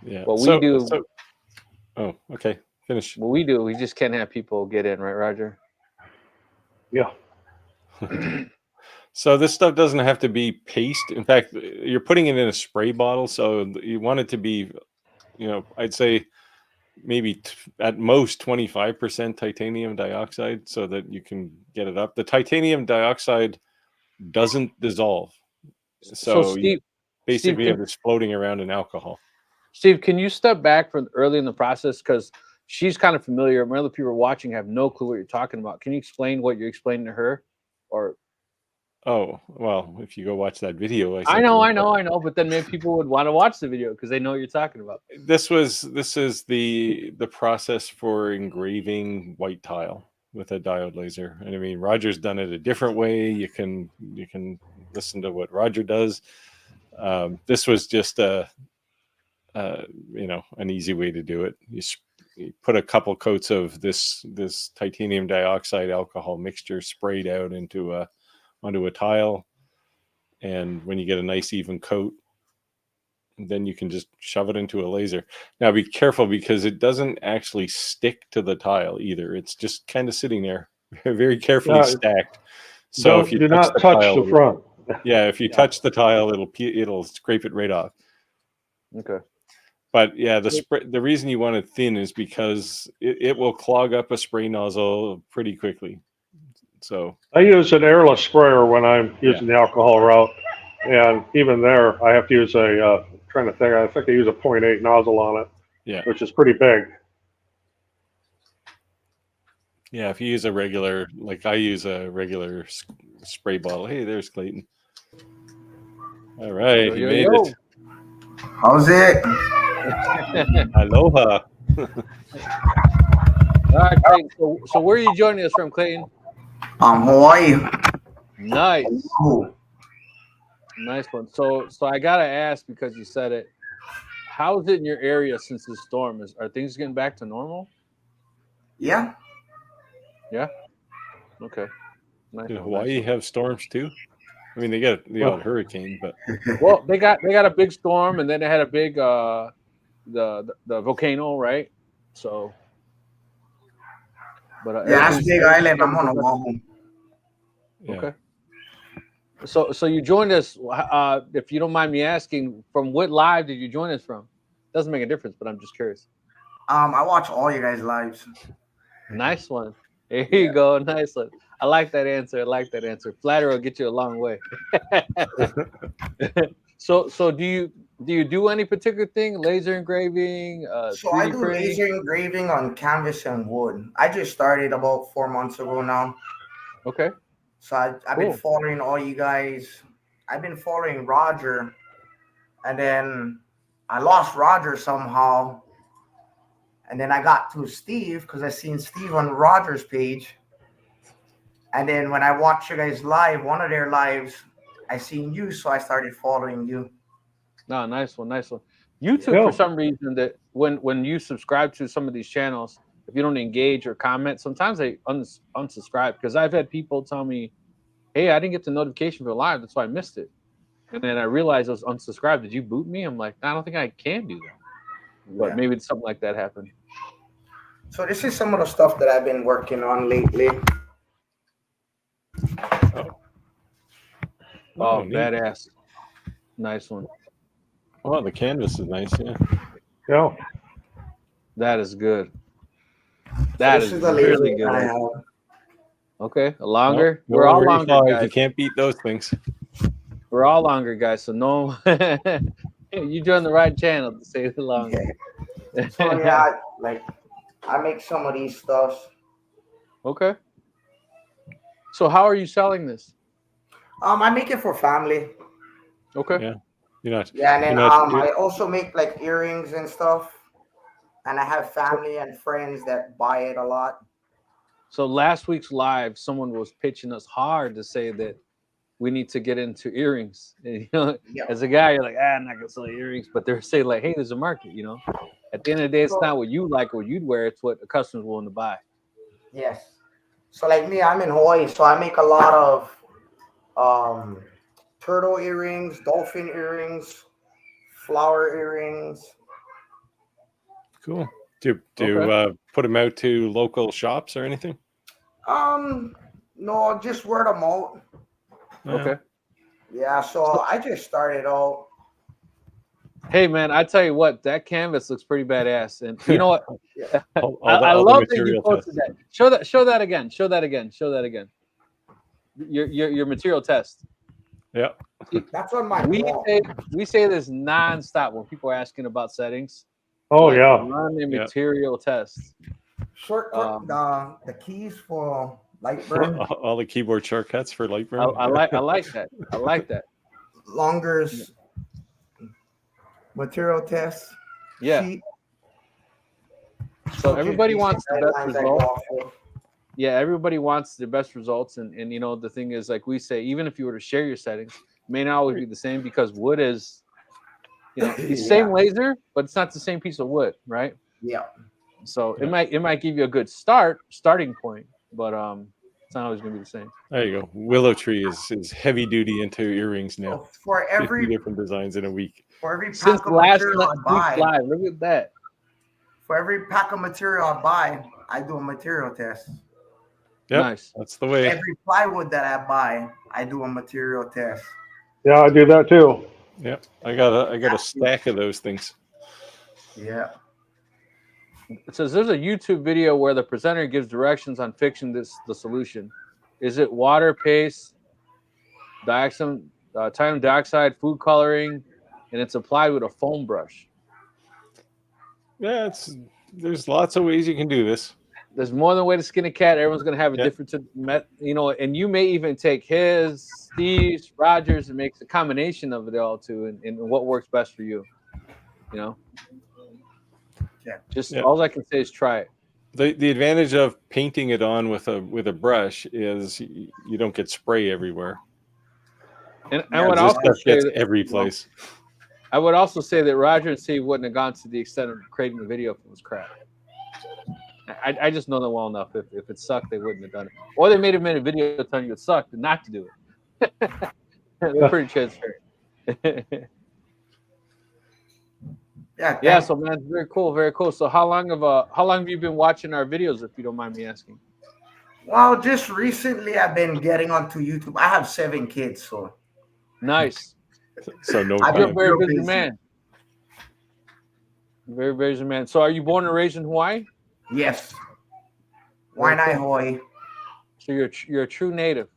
we do. Oh, okay. Finish. What we do, we just can't have people get in, right, Roger? Yeah. So this stuff doesn't have to be paste. In fact, you're putting it in a spray bottle, so you want it to be, I'd say maybe at most 25% titanium dioxide so that you can get it up. The titanium dioxide doesn't dissolve. So Steve, basically have this floating around in alcohol. Steve, can you step back from early in the process? Because she's kind of familiar. Other people watching have no clue what you're talking about. Can you explain what you're explaining to her? Or Oh, well, if you go watch that video, I sent know, you, I know, I know, but then maybe people would want to watch the video because they know what you're talking about. This is the process for engraving white tile with a diode laser. And I mean, Roger's done it a different way. You can listen to what Roger does. This was just an easy way to do it. You put a couple coats of this titanium dioxide alcohol mixture sprayed out onto a tile, and when you get a nice even coat, then you can just shove it into a laser. Now be careful because it doesn't actually stick to the tile either. It's just kind of sitting there, very carefully stacked. So if you do not touch the front. Yeah, if you touch the tile, it'll scrape it right off. Okay. But yeah, the reason you want it thin is because it will clog up a spray nozzle pretty quickly. So I use an airless sprayer when I'm using the alcohol route, and even there, I have to use I think I use a 0.8 nozzle on it. Yeah, which is pretty big. Yeah, if you use a regular, like I use a regular spray bottle. Hey, there's Clayton. All right, he made it. How's it? Aloha. All right, Clayton. So where are you joining us from, Clayton? Hawaii. Nice. Ooh. Nice one. So I gotta ask because you said it. How is it in your area since the storm? Are things getting back to normal? Yeah. Yeah. Okay. Nice. Did Hawaii have storms too? I mean, they got the odd hurricane, but well, they got a big storm, and then they had a big the volcano, right? So, but yeah, that's Big Island. I'm on Oahu. yeah. Okay. So you joined us. If you don't mind me asking, from what live did you join us from? Doesn't make a difference, but I'm just curious. I watch all you guys' lives. Nice one. There you go. Nice one. I like that answer. Flattery will get you a long way. So do you do any particular thing? Laser engraving? So I do laser engraving on canvas and wood. I just started about 4 months ago now. Okay. So I've been following all you guys. I've been following Roger, and then I lost Roger somehow. And then I got to Steve because I seen Steve on Roger's page. And then when I watched you guys live, one of their lives, I seen you, so I started following you. No, nice one. YouTube, for some reason, that when you subscribe to some of these channels, if you don't engage or comment, sometimes they unsubscribe. Because I've had people tell me, "Hey, I didn't get the notification for live, that's why I missed it." And then I realized I was unsubscribed. Did you boot me? I'm like, I don't think I can do that. But maybe something like that happened. So this is some of the stuff that I've been working on lately. Oh, badass. Nice one. Oh, the canvas is nice, yeah. Yeah. That is good. That is really good. Okay, a longer. Nope, we're all longer, guys. You can't beat those things. We're all longer, guys. So no, you joined the right channel to say the longer. So yeah, I make some of these stuff. Okay. So how are you selling this? I make it for family. Okay. Yeah. You're not. Yeah, and then I also make like earrings and stuff. And I have family and friends that buy it a lot. So last week's live, someone was pitching us hard to say that we need to get into earrings. And, as a guy, you're like, I'm not gonna sell earrings, but they're saying like, hey, there's a market. At the end of the day, it's not what you like or you'd wear; it's what the customer's willing to buy. Yes. So like me, I'm in Hawaii, so I make a lot of turtle earrings, dolphin earrings, flower earrings. Cool. Do put them out to local shops or anything? No, just word of mouth. Okay. Yeah, so I just started out. Hey man, I tell you what, that canvas looks pretty badass. And you know what? I love that you posted that. Show that again. Your material test. Yeah. That's on my we say this nonstop when people are asking about settings. Oh Like, yeah. run a Yeah. material test. Shortcut, the keys for Lightburn, All the keyboard shortcuts for Lightburn. I like that. I like that. Longer's material test Yeah. sheet. So everybody Basic wants the best guidelines I go results. off of. Yeah, everybody wants the best results, and you know the thing is, like we say, even if you were to share your settings, it may not always be the same because wood is, you know, the same laser, but it's not the same piece of wood, right? Yeah. So it might give you a good starting point, but it's not always gonna be the same. There you go. Willow Tree is heavy duty into earrings now. So for 50 every different designs in a week. Since pack of last material I week's buy, live, look at that. for every pack of material I buy, I do a material test. Yep, Nice. that's the way. Every plywood that I buy, I do a material test. Yeah, I do that too. Yep, I got a stack of those things. Yeah. It says there's a YouTube video where the presenter gives directions on fixing the solution. Is it water, paste, titanium dioxide, food coloring, and it's applied with a foam brush? Yeah, there's lots of ways you can do this. There's more than a way to skin a cat. Everyone's gonna have a Yep. different, you know, and you may even take his, Steve's, Rogers, and makes a combination of it all too, and what works best for you. You know. Just all I can say is try it. The advantage of painting it on with a brush is you don't get spray everywhere. And I would This also stuff say gets that, every place. I would also say that Roger and Steve wouldn't have gone to the extent of creating the video if it was crap. I just know them well enough. If it sucked, they wouldn't have done it. Or they made a minute video telling you it sucked and not to do it. They're pretty transparent. Yeah, so man, very cool, very cool. So how long have you been watching our videos, if you don't mind me asking? Well, just recently I've been getting onto YouTube. I have 7 kids, so nice. So no I've You're a time. very real busy busy. man. Very busy man. So are you born and raised in Hawaii? yes. Waianae, Hawaii. So you're a true native.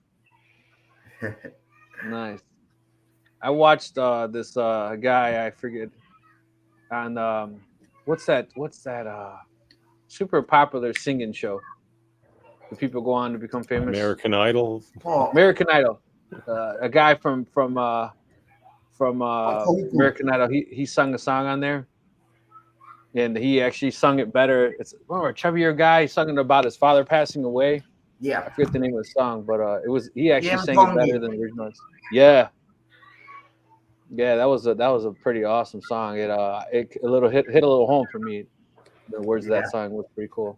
Nice. I watched this guy, I forget, on what's that super popular singing show that people go on to become famous? American Idol. Oh, American Idol. A guy from American Idol. He sung a song on there, and he actually sung it better. It's a chubbier guy. He sung it about his father passing away. I yeah. forget the name of the song, but he actually sang Tony. it better than the original. Yeah, that was a pretty awesome song. It hit a little home for me. The words of that song was pretty cool.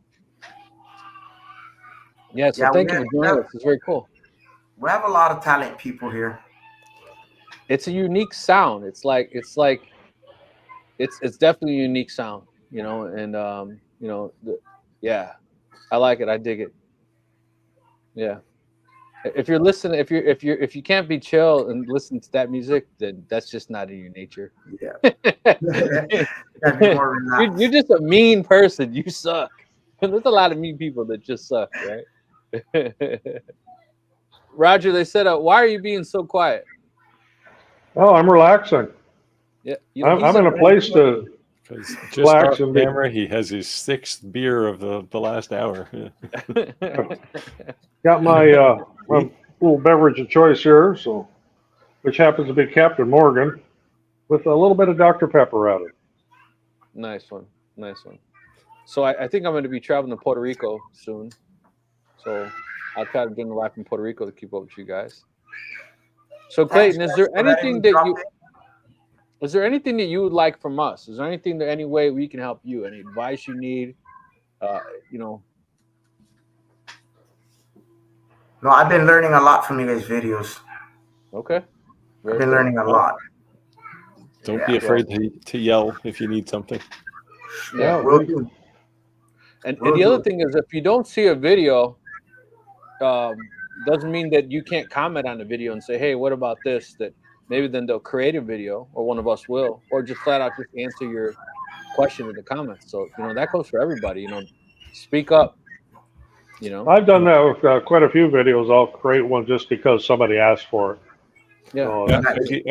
Yeah, so thank you for joining us. It's very cool. We have a lot of talent people here. It's a unique sound. It's definitely a unique sound, you know, and I like it. I dig it. Yeah. If you're listening, if you can't be chill and listen to that music, then that's just not in your nature. Yeah. That'd be more relaxed. You're just a mean person. You suck. There's a lot of mean people that just suck, right? Roger, they said, why are you being so quiet? Oh, I'm relaxing. Yeah, I'm in a place to Because just relax off and be. camera, he has his 6th beer of the last hour. Got my little beverage of choice here, so which happens to be Captain Morgan, with a little bit of Dr. Pepper added. Nice one. So I think I'm going to be traveling to Puerto Rico soon. So I'll try to get a live from Puerto Rico to keep up with you guys. So Clayton, is there anything that you would like from us? Is there anything that any way we can help you? Any advice you need? No, I've been learning a lot from you guys' videos. Okay. I've been learning a lot. Don't be afraid to yell if you need something. Yeah, will do. And the other thing is, if you don't see a video, doesn't mean that you can't comment on the video and say, hey, what about this? That maybe then they'll create a video, or one of us will, or just flat out just answer your question in the comments. So, that goes for everybody, speak up, I've done that with quite a few videos. I'll create one just because somebody asked for it. Yeah. So,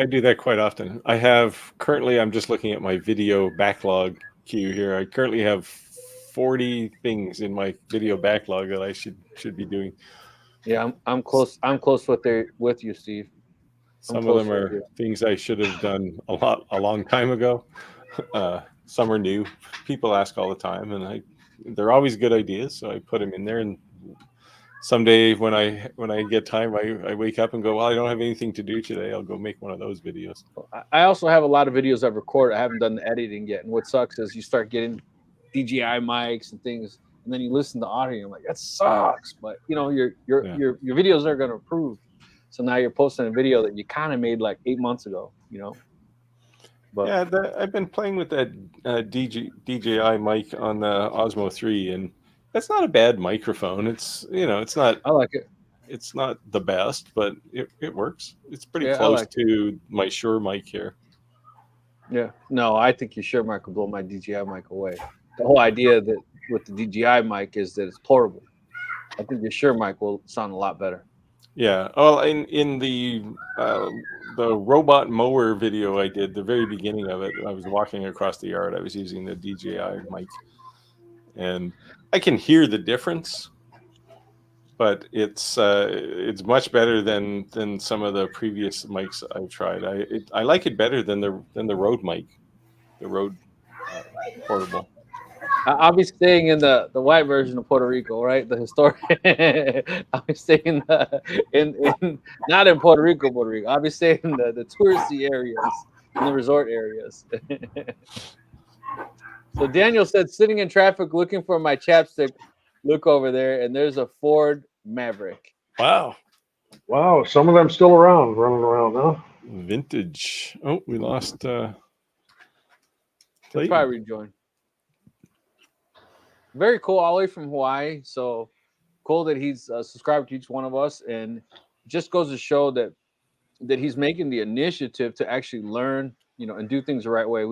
I do that quite often. I'm just looking at my video backlog queue here. I currently have 40 things in my video backlog that I should be doing. Yeah, I'm close. I'm close with you, Steve. Some of them are things I should have done a long time ago. Some are new. People ask all the time, and they're always good ideas, so I put them in there. And someday when I get time, I wake up and go, well, I don't have anything to do today. I'll go make one of those videos. I also have a lot of videos I've recorded. I haven't done the editing yet. And what sucks is you start getting DJI mics and things, and then you listen to audio and you're like, that sucks. But you know, your videos are gonna improve. So now you're posting a video that you kind of made like 8 months ago, you know. But yeah, I've been playing with that DJI mic on the Osmo 3, and that's not a bad microphone. It's it's not. I like it. It's not the best, but it works. It's pretty Yeah, close to my Shure mic here. Yeah. No, I think your Shure mic will blow my DJI mic away. The whole idea that with the DJI mic is that it's portable. I think your Shure mic will sound a lot better. Yeah. Well, in the robot mower video I did, the very beginning of it, I was walking across the yard. I was using the DJI mic, and I can hear the difference, but it's much better than some of the previous mics I've tried. I like it better than the Rode mic, the Rode portable. I'll be staying in the white version of Puerto Rico, right? The historic. I'll be staying in not in Puerto Rico. I'll be staying in the touristy areas, in the resort areas. So Daniel said, sitting in traffic looking for my chapstick. Look over there, and there's a Ford Maverick. Wow. Wow, some of them still around, running around, huh? Vintage. Oh, we lost. He'll probably rejoin. Very cool, all the way from Hawaii. So cool that he's subscribed to each one of us, and just goes to show that he's making the initiative to actually learn, and do things the right way.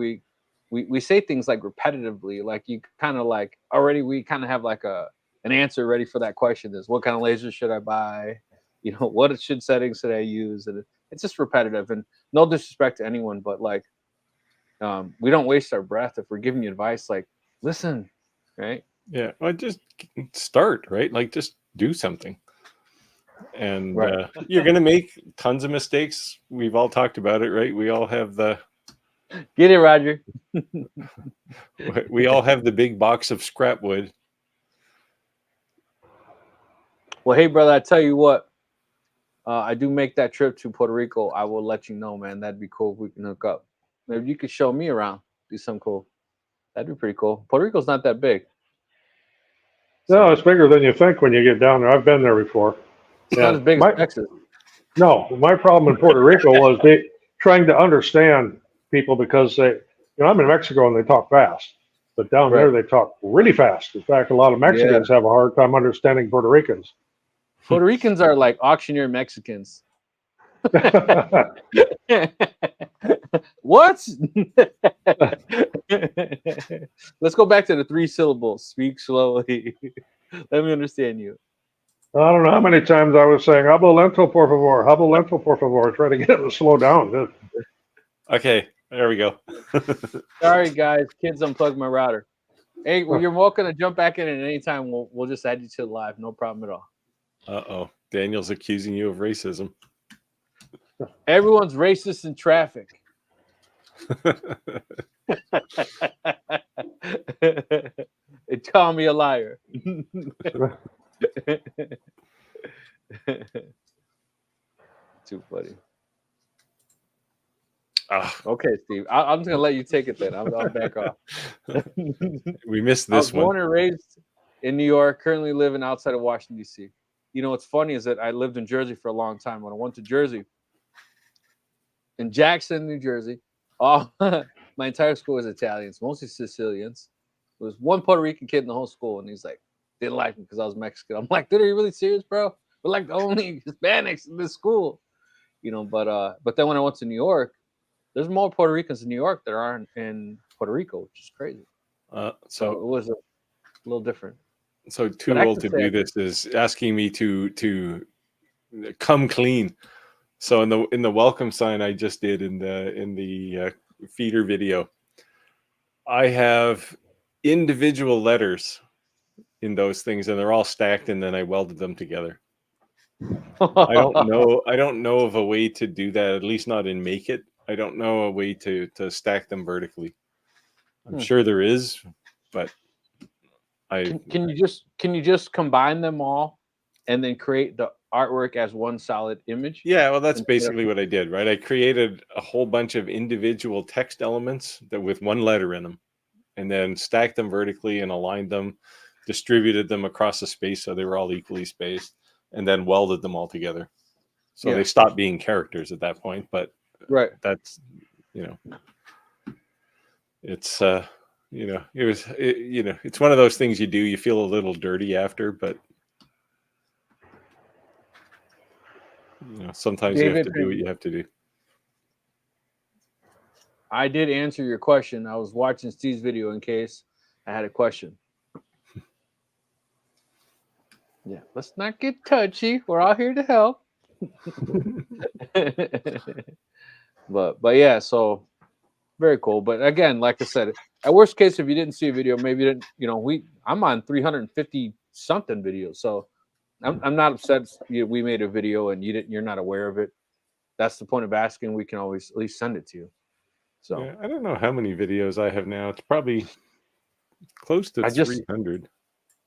We say things like repetitively, like you kind of like already we kind of have like an answer ready for that question. Is what kind of laser should I buy? What settings should I use? And it's just repetitive, and no disrespect to anyone, but like we don't waste our breath if we're giving you advice. Like, listen, right? Yeah, well, just start, right? Like, just do something. And right. You're going to make tons of mistakes. We've all talked about it, right? We all have Get it, Roger. We all have the big box of scrap wood. Well, hey, brother, I tell you what, I do make that trip to Puerto Rico. I will let you know, man. That'd be cool if we can hook up. Maybe you could show me around, do something cool. That'd be pretty cool. Puerto Rico's not that big. No, it's bigger than you think when you get down there. I've been there before. It's not as big as Texas. No, my problem in Puerto Rico was trying to understand people because I'm in Mexico and they talk fast, but down there they talk really fast. In fact, a lot of Mexicans have a hard time understanding Puerto Ricans. Puerto Ricans are like auctioneer Mexicans. What? Let's go back to the 3 syllables. Speak slowly. Let me understand you. I don't know how many times I was saying "hablo lento, por favor," "hablo lento, por favor," trying to get him to slow down. Okay, there we go. Sorry, guys. Kids unplugged my router. Hey, well, you're welcome to jump back in at any time. We'll just add you to the live. No problem at all. Uh-oh. Daniel's accusing you of racism. Everyone's racist in traffic. They call me a liar. Too funny. Okay, Steve. I'm just gonna let you take it then. I'll back off. We missed this I was one. born and raised in New York, currently living outside of Washington, D.C. What's funny is that I lived in Jersey for a long time. When I went to Jersey, in Jackson, New Jersey, my entire school was Italians, mostly Sicilians. There was one Puerto Rican kid in the whole school, and he's like, didn't like me because I was Mexican. I'm like, dude, are you really serious, bro? We're like the only Hispanics in this school. But then when I went to New York, there's more Puerto Ricans in New York that aren't in Puerto Rico, which is crazy. So it was a little different. So too old to do this is asking me to come clean. So in the welcome sign I just did in the feeder video, I have individual letters in those things, and they're all stacked, and then I welded them together. I don't know of a way to do that, at least not in Make It. I don't know a way to stack them vertically. I'm sure there is, but can you just combine them all and then create the artwork as one solid image? Yeah, well, that's basically what I did, right? I created a whole bunch of individual text elements that with one letter in them, and then stacked them vertically and aligned them, distributed them across the space so they were all equally spaced, and then welded them all together. So they stopped being characters at that point, but that's, you know, it's you know, you know, it's one of those things you do, you feel a little dirty after, but you know, sometimes you have to do what you have to do. I did answer your question. I was watching Steve's video in case I had a question. Yeah, let's not get touchy. We're all here to help. but yeah, so very cool. But again, like I said, at worst case, if you didn't see a video, maybe you didn't, you know, I'm on 350 something videos, so I'm not upset we made a video and you're not aware of it. That's the point of asking. We can always at least send it to you. So yeah, I don't know how many videos I have now. It's probably close to 300.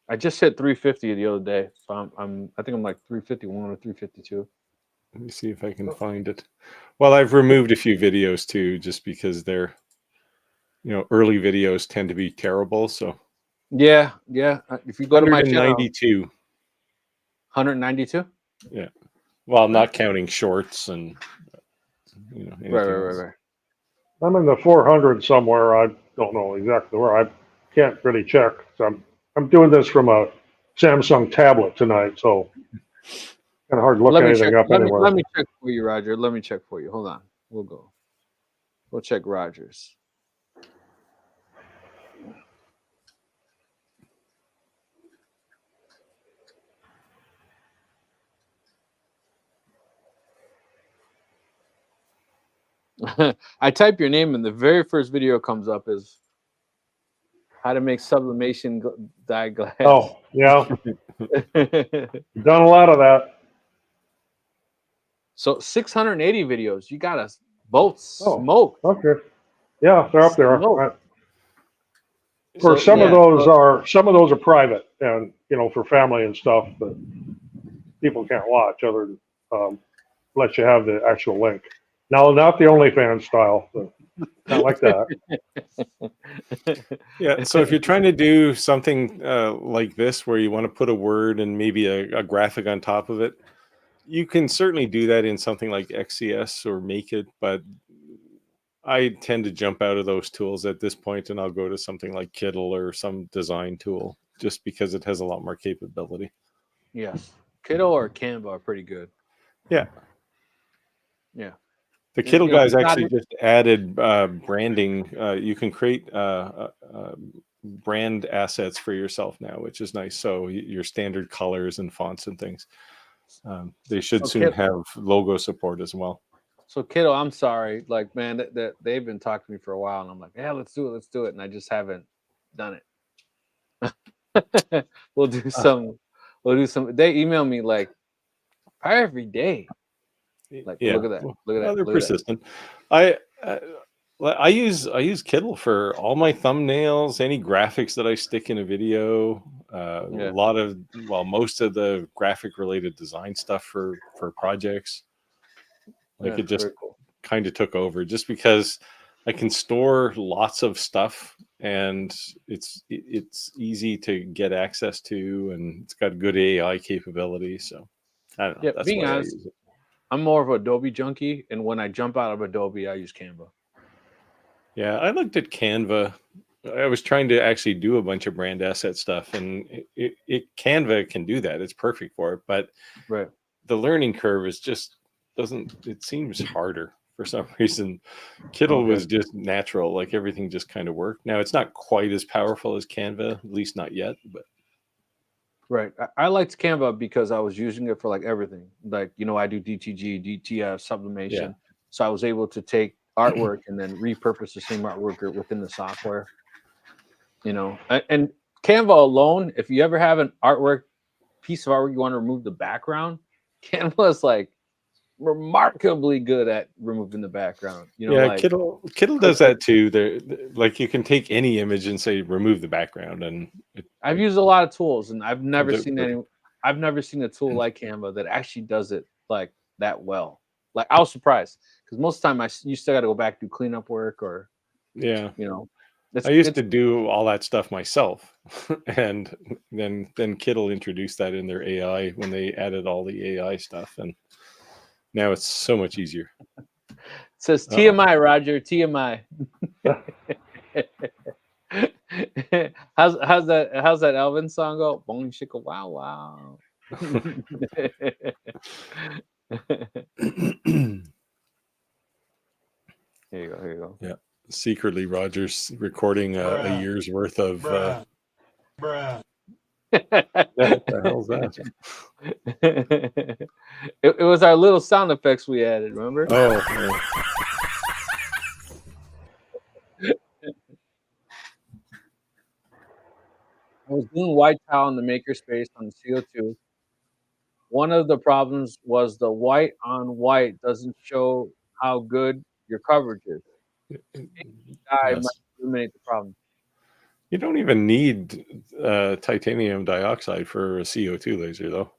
I just hit 350 the other day, so I think I'm like 351 or 352. Let me see if I can find it. Well, I've removed a few videos too, just because they're, you know, early videos tend to be terrible. So yeah. If you go to my channel, 192. Yeah. Well, I'm not counting shorts and, you know, right. I'm in the 400 somewhere. I don't know exactly where. I can't really check. So I'm doing this from a Samsung tablet tonight, so kind of hard to look anything up anywhere. Let me check for you, Roger. Let me check for you. Hold on. We'll check Roger's. I type your name and the very first video comes up is how to make sublimation dye glass. Oh, yeah. We've done a lot of that. So 680 videos. You got us both smoked. Okay. Yeah, they're up there. Smoked. For some of those are private, and you know, for family and stuff, but people can't watch other than let you have the actual link. Now, not the OnlyFans style, but not like that. Yeah. So if you're trying to do something like this, where you want to put a word and maybe a graphic on top of it, you can certainly do that in something like XCS or Make It, but I tend to jump out of those tools at this point, and I'll go to something like Kittl or some design tool, just because it has a lot more capability. Yes. Kittl or Canva are pretty good. Yeah. Yeah. The Kittl guys actually just added branding. You can create brand assets for yourself now, which is nice. So your standard colors and fonts and things. They should soon have logo support as well. So Kittl, I'm sorry, like, man, that they've been talking to me for a while, and I'm like, yeah, let's do it, and I just haven't done it. We'll do some. They email me like every day. Like, yeah. Look at that. Look at that. They're persistent. I use Kittl for all my thumbnails, any graphics that I stick in a video. A lot of, most of the graphic related design stuff for projects. Like, it just kind of took over, just because I can store lots of stuff and it's easy to get access to, and it's got good AI capability. So I don't know. That's being why honest, I use it. I'm more of an Adobe junkie, and when I jump out of Adobe, I use Canva. Yeah, I looked at Canva. I was trying to actually do a bunch of brand asset stuff, and Canva can do that. It's perfect for it, but the learning curve is just it seems harder for some reason. Kittl was just natural, like everything just kind of worked. Now it's not quite as powerful as Canva, at least not yet, but. Right. I liked Canva because I was using it for like everything. Like, you know, I do DTG, DTF, sublimation. So I was able to take artwork and then repurpose the same artwork within the software. you know, and Canva alone, if you ever have an piece of artwork you want to remove the background, Canva is like remarkably good at removing the background. You know, Yeah, like Kittle does that too. Like you can take any image and say remove the background, and I've used a lot of tools, and I've never Comes out seen perfect. I've never seen a tool like Canva that actually does it like that well. Like I was surprised because most of the time you still got to go back do cleanup work or yeah. you know. I used to do all that stuff myself, and then Kittle introduced that in their AI when they added all the AI stuff, and now it's so much easier. It says TMI, Roger, TMI. how's that Elvin song go? Bong shika wow wow. Here you go. Yeah. Secretly, Roger's recording a year's worth of. Bruh. What the hell's that? It was our little sound effects we added. Remember? Oh. I was doing white tile in the makerspace on the CO2. One of the problems was the white on white doesn't show how good your coverage is. I might eliminate the problem. You don't even need titanium dioxide for a CO2 laser, though.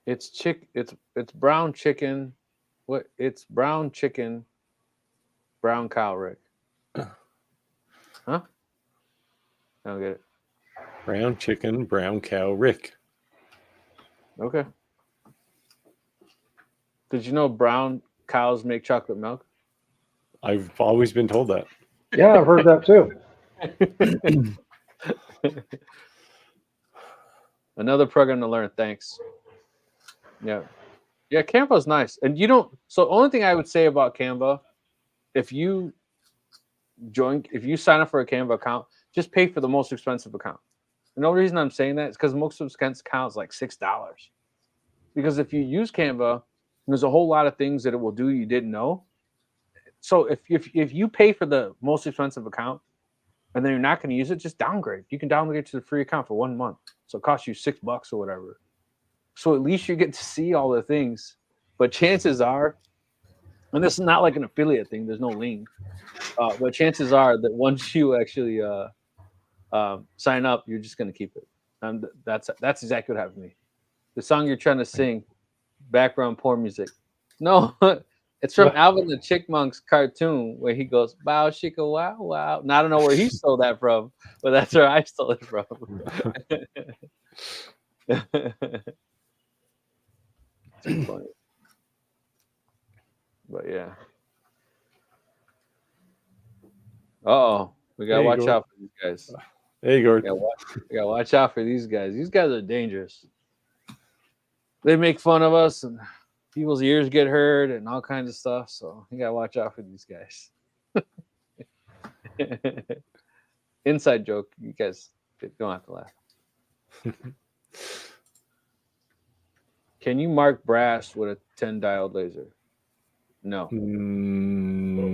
It's brown chicken. What? It's brown chicken, brown cow, Rick. Huh? I don't get it. Brown chicken, brown cow, Rick. Okay. Did you know brown cows make chocolate milk? I've always been told that. Yeah, I've heard that too. Another program to learn. Thanks. Yeah. Canva's nice. And you don't. So, only thing I would say about Canva, if you sign up for a Canva account, just pay for the most expensive account. And the only reason I'm saying that is because most expensive account is like $6. Because if you use Canva, there's a whole lot of things that it will do you didn't know. So if you pay for the most expensive account and then you're not going to use it, just downgrade. You can downgrade it to the free account for 1 month. So it costs you $6 or whatever. So at least you get to see all the things. But chances are, and this is not like an affiliate thing, there's no link. But chances are that once you actually sign up, you're just going to keep it. And that's exactly what happened to me. The song you're trying to sing, background porn music. No, it's from Alvin the Chipmunk's cartoon where he goes, "Bow shika wow wow." Now I don't know where he stole that from, but that's where I stole it from. It's funny. But yeah. We gotta watch out for these guys. There you go. We gotta watch out for these guys. These guys are dangerous. They make fun of us and people's ears get hurt and all kinds of stuff. So you gotta watch out for these guys. Inside joke. You guys don't have to laugh. Can you mark brass with a 10 diode laser? No.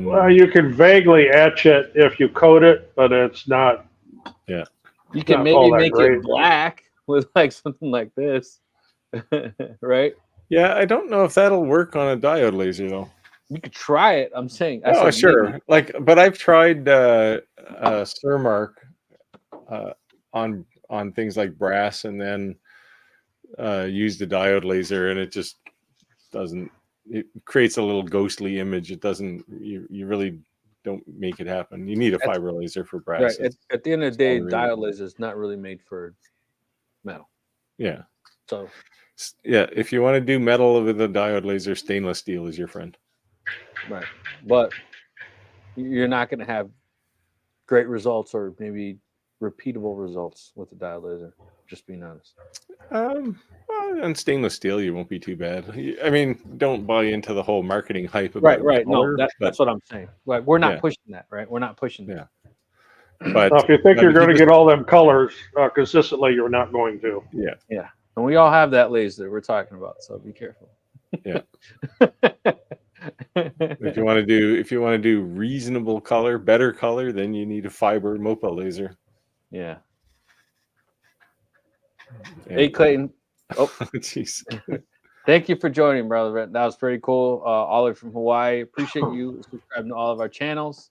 Well, you can vaguely etch it if you coat it, but it's not. Yeah. You can maybe make it black with like something like this. Right? Yeah, I don't know if that'll work on a diode laser though. You could try it. I'm saying. Sure. Maybe. But I've tried Surmark on things like brass, and then used the diode laser, and it just doesn't. It creates a little ghostly image. It doesn't. You really don't make it happen. You need a fiber laser for brass. Right. At the end of the day, diode laser is not really made for metal. Yeah. So. Yeah, if you want to do metal with a diode laser, stainless steel is your friend. Right. But you're not going to have great results or maybe repeatable results with the diode laser, just being honest. On stainless steel, you won't be too bad. I mean, don't buy into the whole marketing hype about right. color, No, that's what I'm saying. Like, we're not pushing that, right? We're not pushing that. But now, if you think you're going to get all them colors consistently, you're not going to. Yeah. And we all have that laser we're talking about, so be careful. Yeah. If you want to do reasonable color, better color, then you need a fiber MOPA laser. Yeah. And, Hey, Clayton. Oh, jeez. thank you for joining, brother. That was pretty cool. Oliver from Hawaii. Appreciate you subscribing to all of our channels.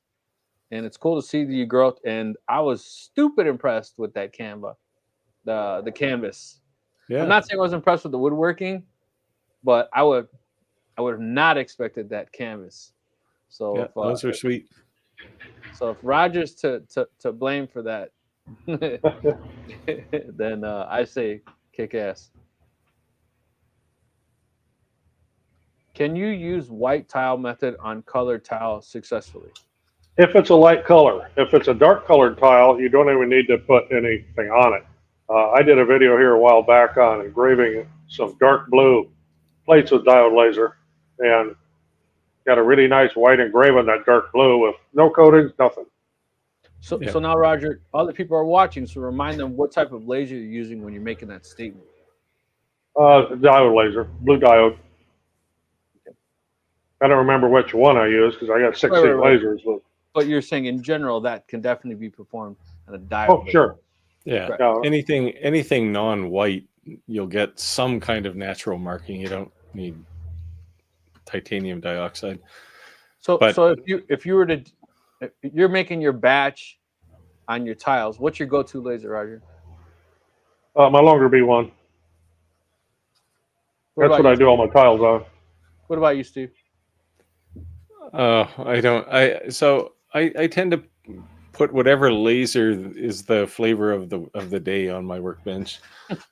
And it's cool to see the growth. And I was stupid impressed with that Canva, the canvas. Yeah. I'm not saying I was impressed with the woodworking, but I would have not expected that canvas. So Yeah, if, those are sweet. So if Roger's to blame for that, then I say kick ass. Can you use white tile method on colored tile successfully? If it's a light color. If it's a dark colored tile, you don't even need to put anything on it. I did a video here a while back on engraving some dark blue plates with diode laser, and got a really nice white engraving, that dark blue with no coatings, nothing. So, Yeah. so now, Roger, other people are watching, so remind them what type of laser you're using when you're making that statement. Diode laser, blue diode. I don't remember which one I used because I got 16 lasers. But you're saying in general that can definitely be performed on a diode. Oh, sure. Yeah. Right. Anything non-white, you'll get some kind of natural marking. You don't need titanium dioxide. So if you were to, if you're making your batch on your tiles, what's your go-to laser, Roger? My longer B1. That's what I do all my tiles on. What about you, Steve? I tend to put whatever laser is the flavor of the day on my workbench.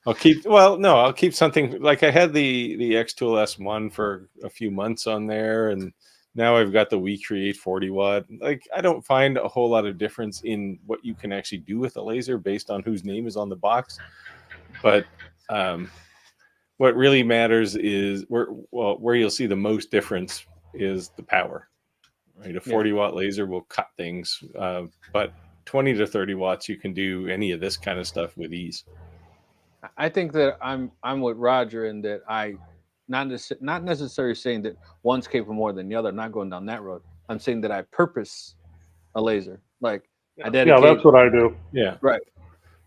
I'll keep something like I had the X-Tool S1 for a few months on there, and now I've got the WeCreate 40 watt. Like, I don't find a whole lot of difference in what you can actually do with a laser based on whose name is on the box. But what really matters is where you'll see the most difference is the power. Right, a 40 watt laser will cut things, but 20 to 30 watts, you can do any of this kind of stuff with ease. I think that I'm with Roger in that I not necessarily saying that one's capable more than the other. I'm not going down that road. I'm saying that I purpose a laser, like I dedicate. Yeah, that's what I do. Yeah, right.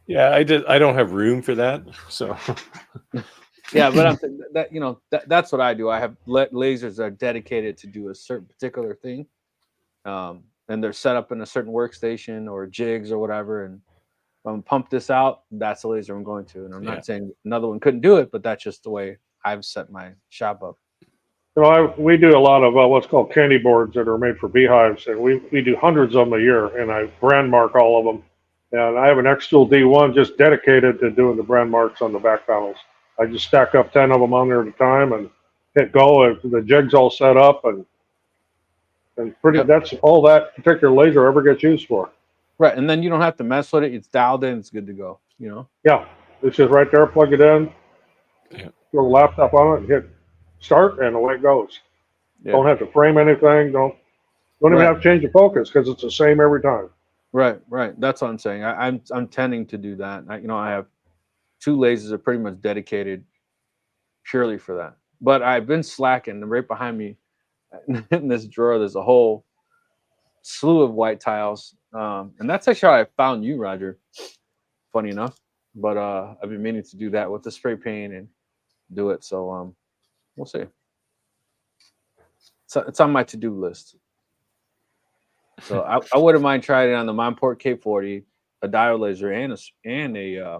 Yeah, I don't have room for that, so. Yeah, but I'm saying that that's what I do. I have lasers that are dedicated to do a certain particular thing, and they're set up in a certain workstation or jigs or whatever. And if I'm pump this out, that's the laser I'm going to. And I'm not saying another one couldn't do it, but that's just the way I've set my shop up. So we do a lot of what's called candy boards that are made for beehives, and we do hundreds of them a year, and I brand mark all of them. And I have an X-Tool D1 just dedicated to doing the brand marks on the back panels. I just stack up 10 of them on there at a time and hit go. And the jig's all set up, and that's all that particular laser ever gets used for. Right, and then you don't have to mess with it. It's dialed in. It's good to go. Yeah, it's just right there. Plug it in. Yeah. Throw the laptop on it and hit start, and away it goes. Yeah. Don't have to frame anything. Don't even have to change the focus because it's the same every time. Right. That's what I'm saying. I'm tending to do that. I have 2 lasers that are pretty much dedicated purely for that. But I've been slacking. Right behind me in this drawer, there's a whole slew of white tiles. And that's actually how I found you, Roger. Funny enough. But I've been meaning to do that with the spray paint and do it. So we'll see. So it's on my to-do list. So I wouldn't mind trying it on the Monport K40, a diode laser, and a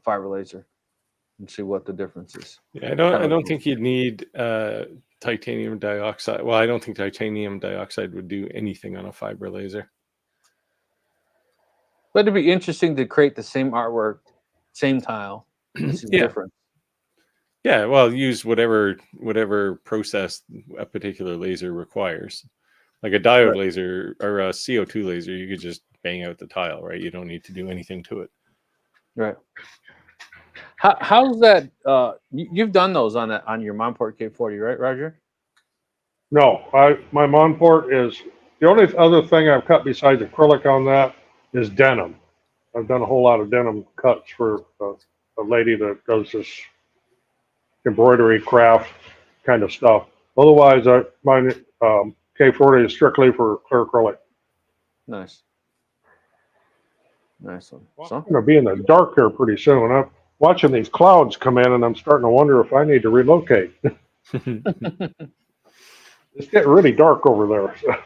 fiber laser, and see what the difference is. Yeah, I don't think you'd need titanium dioxide. Well, I don't think titanium dioxide would do anything on a fiber laser. But it'd be interesting to create the same artwork, same tile, and see the difference. Yeah, well, use whatever process a particular laser requires. Like a diode laser or a CO2 laser, you could just bang out the tile, right? You don't need to do anything to it. Right. How's that? You've done those on your Monport K40, right, Roger? No, my Monport is the only other thing I've cut besides acrylic on that is denim. I've done a whole lot of denim cuts for a lady that does this embroidery craft kind of stuff. Otherwise, mine K40 is strictly for clear acrylic. Nice. Nice one. Well, So I'm going to be in the dark here pretty soon. I'm watching these clouds come in, and I'm starting to wonder if I need to relocate. It's getting really dark over there. So.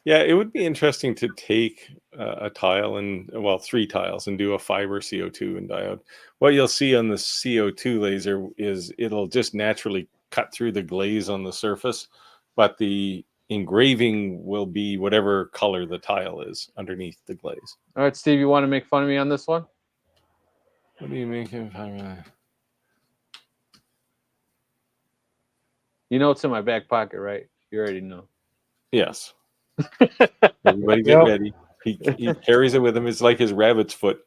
Yeah, it would be interesting to take a tile and, well, 3 tiles and do a fiber CO2 and diode. What you'll see on the CO2 laser is it'll just naturally cut through the glaze on the surface, but the engraving will be whatever color the tile is underneath the glaze. all right, Steve, you want to make fun of me on this one? What do you make of? You know it's in my back pocket, right? You already know. Yes. Everybody get ready. He carries it with him. It's like his rabbit's foot.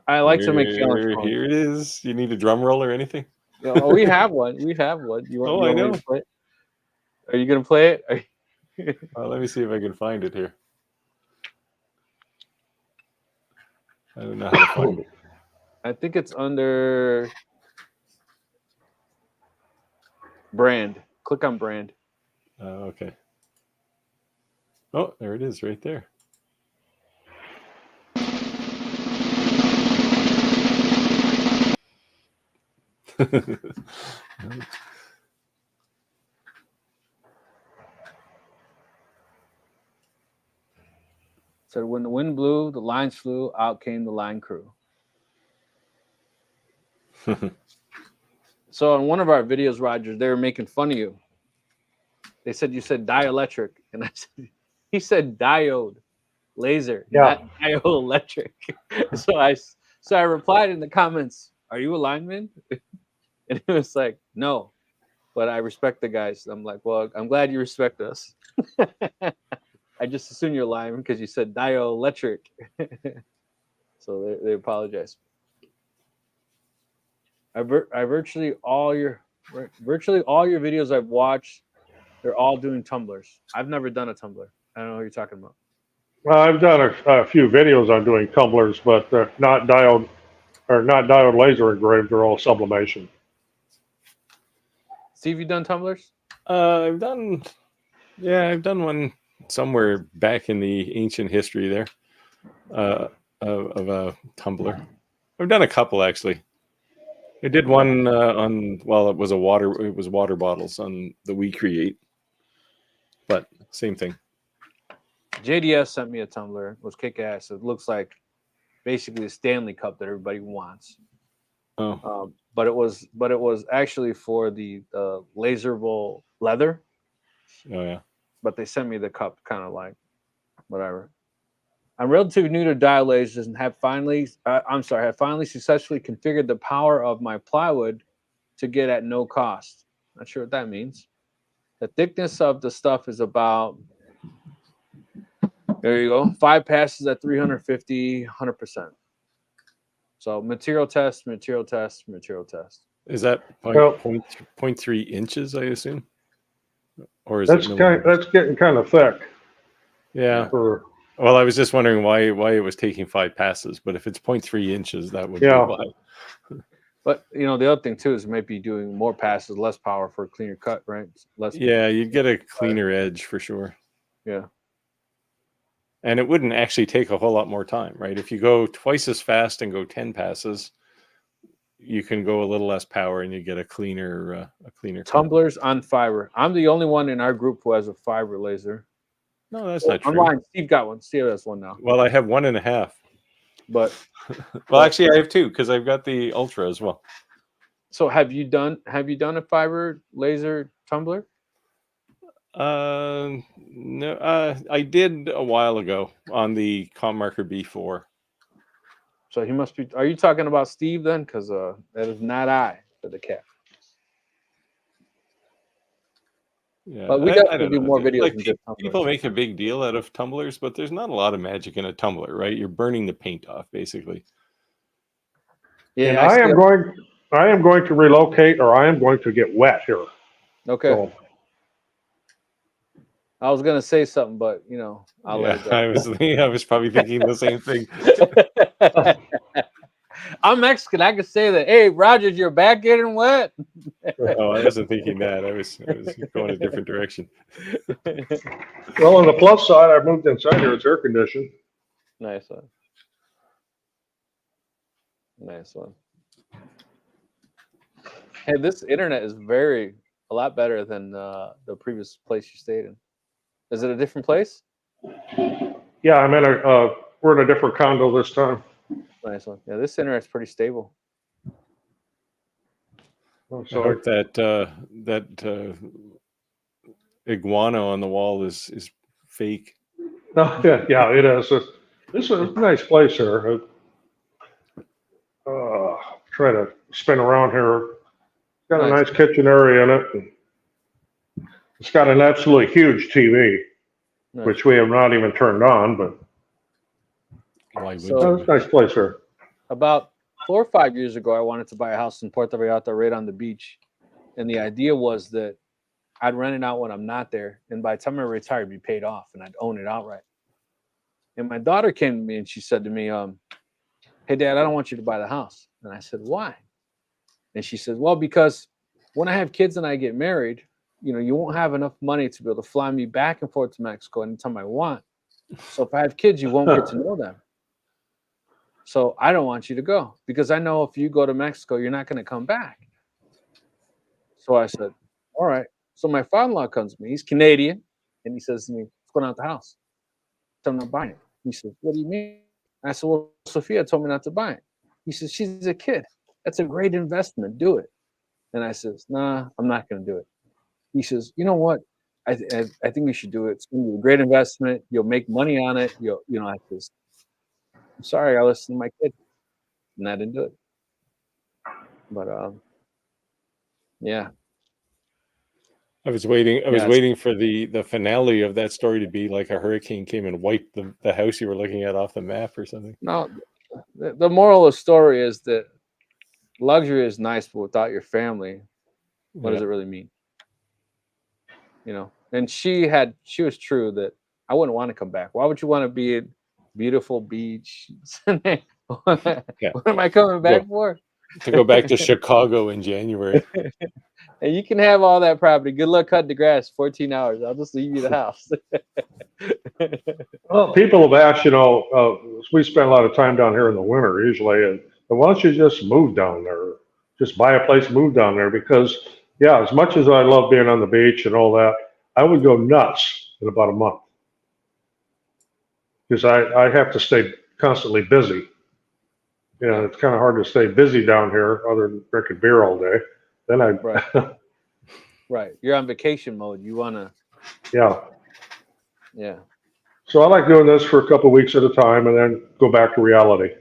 I like to make challenge. Here it is. You need a drum roll or anything? Oh, we have one. We have one. You want? Oh, I know. To play it? Are you gonna play it? Let me see if I can find it here. I don't know how to find it. I think it's under brand. Click on brand. Okay. Oh, there it is right there. So when the wind blew, the lines flew, out came the line crew. So on one of our videos, Roger, they were making fun of you. They said you said dielectric, and I said he said diode laser, not dioelectric. so I replied in the comments, "Are you a lineman?" And it was like, "No, but I respect the guys." I'm like, "Well, I'm glad you respect us." I just assume you're lying because you said dioelectric. So they apologize. I virtually all your videos I've watched, they're all doing tumblers. I've never done a tumbler. I don't know what you're talking about. Well, I've done a few videos on doing tumblers, but they're not diode laser engraved. They're all sublimation. Steve, you done tumblers? I've done one somewhere back in the ancient history there of a tumbler. I've done a couple actually. I did one it was water bottles on the We Create, but same thing. JDS sent me a tumbler. It was kick ass. It looks like basically a Stanley Cup that everybody wants. Oh. But it was actually for the laserable leather. Oh yeah. But they sent me the cup, kind of like whatever. I'm relatively new to dial lasers and have finally successfully configured the power of my plywood to get at no cost. Not sure what that means. The thickness of the stuff is about, there you go, 5 passes at 350, 100%. So material test. Is that 0.3 inches, I assume? Or is that's getting kind of thick. Yeah. Well, I was just wondering why it was taking 5 passes, but if it's 0.3 inches, that would be why. But the other thing too is maybe doing more passes, less power for a cleaner cut, right? Yeah, you'd get a cleaner edge for sure. Yeah. And it wouldn't actually take a whole lot more time, right? If you go twice as fast and go 10 passes, you can go a little less power and you get a cleaner tumblers on fiber. I'm the only one in our group who has a fiber laser. No, that's not true. Online, Steve got one. Steve has one now. Well, I have 1.5. But actually I have 2 because I've got the Ultra as well. So have you done a fiber laser tumbler? No, I did a while ago on the Commarker B4. So he must be. Are you talking about Steve then? Because that is not I for the cat. Yeah, but we got to do more videos. Like, people make a big deal out of tumblers, but there's not a lot of magic in a tumbler, right? You're burning the paint off, basically. Yeah, I am going to relocate, or I am going to get wet here. Okay. So, I was gonna say something, but I'll let it go. I was probably thinking the same thing. I'm Mexican. I can say that. Hey, Rogers, your back getting wet. Oh, I wasn't thinking that. I was going a different direction. Well, on the plus side, I moved inside here. It's air conditioned. Nice one. Nice one. Hey, this internet is a lot better than the previous place you stayed in. Is it a different place? Yeah, I'm in we're in a different condo this time. Nice one. Yeah, this internet's pretty stable. Oh, I hope that iguana on the wall is fake. Oh, yeah, it is. This is a nice place here. Try to spin around here. Got a nice kitchen area in it. It's got an absolutely huge TV, which we have not even turned on, but Why would So- it's a nice place here. About 4 or 5 years ago, I wanted to buy a house in Puerto Vallarta right on the beach. And the idea was that I'd rent it out when I'm not there. And by the time I retired, it'd be paid off and I'd own it outright. And my daughter came to me and she said to me, hey, Dad, I don't want you to buy the house. And I said, why? And she said, well, because when I have kids and I get married, you won't have enough money to be able to fly me back and forth to Mexico anytime I want. So if I have kids, you won't get to know them. So I don't want you to go because I know if you go to Mexico, you're not going to come back. So I said, all right. So my father-in-law comes to me. He's Canadian. And he says to me, what's going on at the house? I'm not buying it. He says, what do you mean? I said, well, Sophia told me not to buy it. He says, she's a kid. That's a great investment. Do it. And I says, nah, I'm not going to do it. He says, you know what? I think we should do it. It's going to be a great investment. You'll make money on it. I says, I'm sorry, I listened to my kid. And I didn't do it. But yeah. I was waiting for the finale of that story to be like a hurricane came and wiped the house you were looking at off the map or something. No, the moral of the story is that luxury is nice, but without your family, what does it really mean? And she was true that I wouldn't want to come back. Why would you want to be at beautiful beach? What am I coming back for? To go back to Chicago in January. And you can have all that property. Good luck cutting the grass 14 hours. I'll just leave you the house. Well, people have asked, we spend a lot of time down here in the winter usually, and why don't you just move down there? Just buy a place, move down there, because, yeah, as much as I love being on the beach and all that, I would go nuts in about a month. Because I have to stay constantly busy. It's kind of hard to stay busy down here other than drinking beer all day. Then Right. Right. You're on vacation mode. You want to. Yeah. So I like doing this for a couple of weeks at a time and then go back to reality.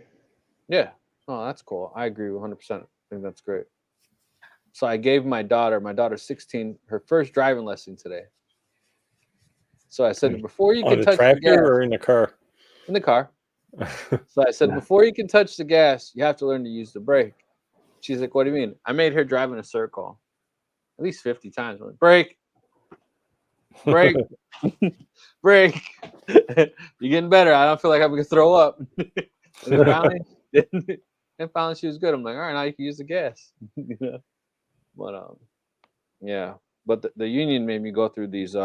Yeah. Oh, that's cool. I agree 100%. I think that's great. So I gave my daughter's 16, her first driving lesson today. So I said, before you can touch the gas, or in the car? In the car. So I said, before you can touch the gas, you have to learn to use the brake. She's like, what do you mean? I made her drive in a circle at least 50 times. I'm like, brake, brake, brake. You're getting better. I don't feel like I'm going to throw up. And finally she was good. I'm like, all right, now you can use the gas. But yeah. But the union made me go through these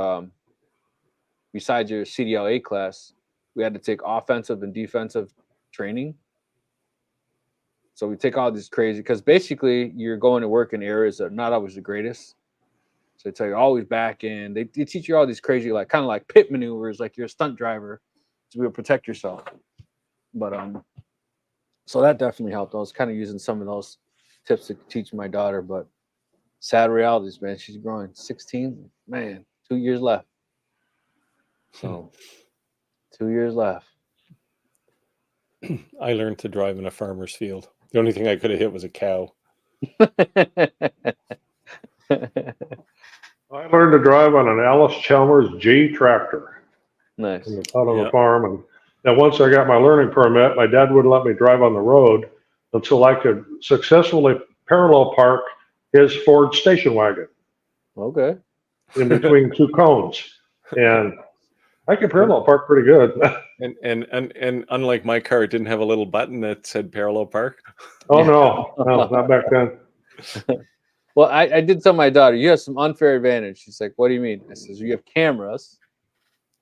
besides your CDLA class, we had to take offensive and defensive training. So we take all these crazy, because basically you're going to work in areas that are not always the greatest. So they tell you always back in. They teach you all these crazy, like kind of like pit maneuvers, like you're a stunt driver to be able to protect yourself. But so that definitely helped. I was kind of using some of those tips to teach my daughter, but sad realities, man. She's growing 16, man, 2 years left. So 2 years left. I learned to drive in a farmer's field. The only thing I could have hit was a cow. I learned to drive on an Alice Chalmers G tractor. Nice. Out on the farm. And then once I got my learning permit, my dad wouldn't let me drive on the road until I could successfully parallel park his Ford station wagon. Okay. In between two cones. And I can parallel park pretty good. And unlike my car, it didn't have a little button that said parallel park. Oh, no, not back then. Well, I did tell my daughter, you have some unfair advantage. She's like, what do you mean? I says, you have cameras.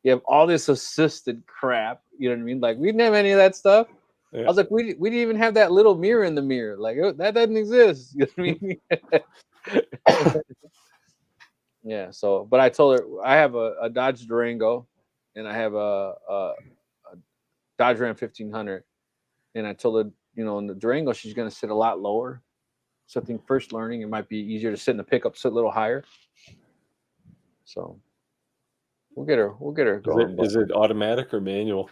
You have all this assisted crap. You know what I mean? Like, we didn't have any of that stuff. Yeah. I was like, we didn't even have that little mirror in the mirror. Like, that doesn't exist. You know what I mean? Yeah. So, but I told her I have a Dodge Durango, and I have a Dodge Ram 1500, and I told her, you know, in the Durango, she's going to sit a lot lower. Something first learning, it might be easier to sit in the pickup, sit a little higher. So we'll get her going. Is it automatic or manual?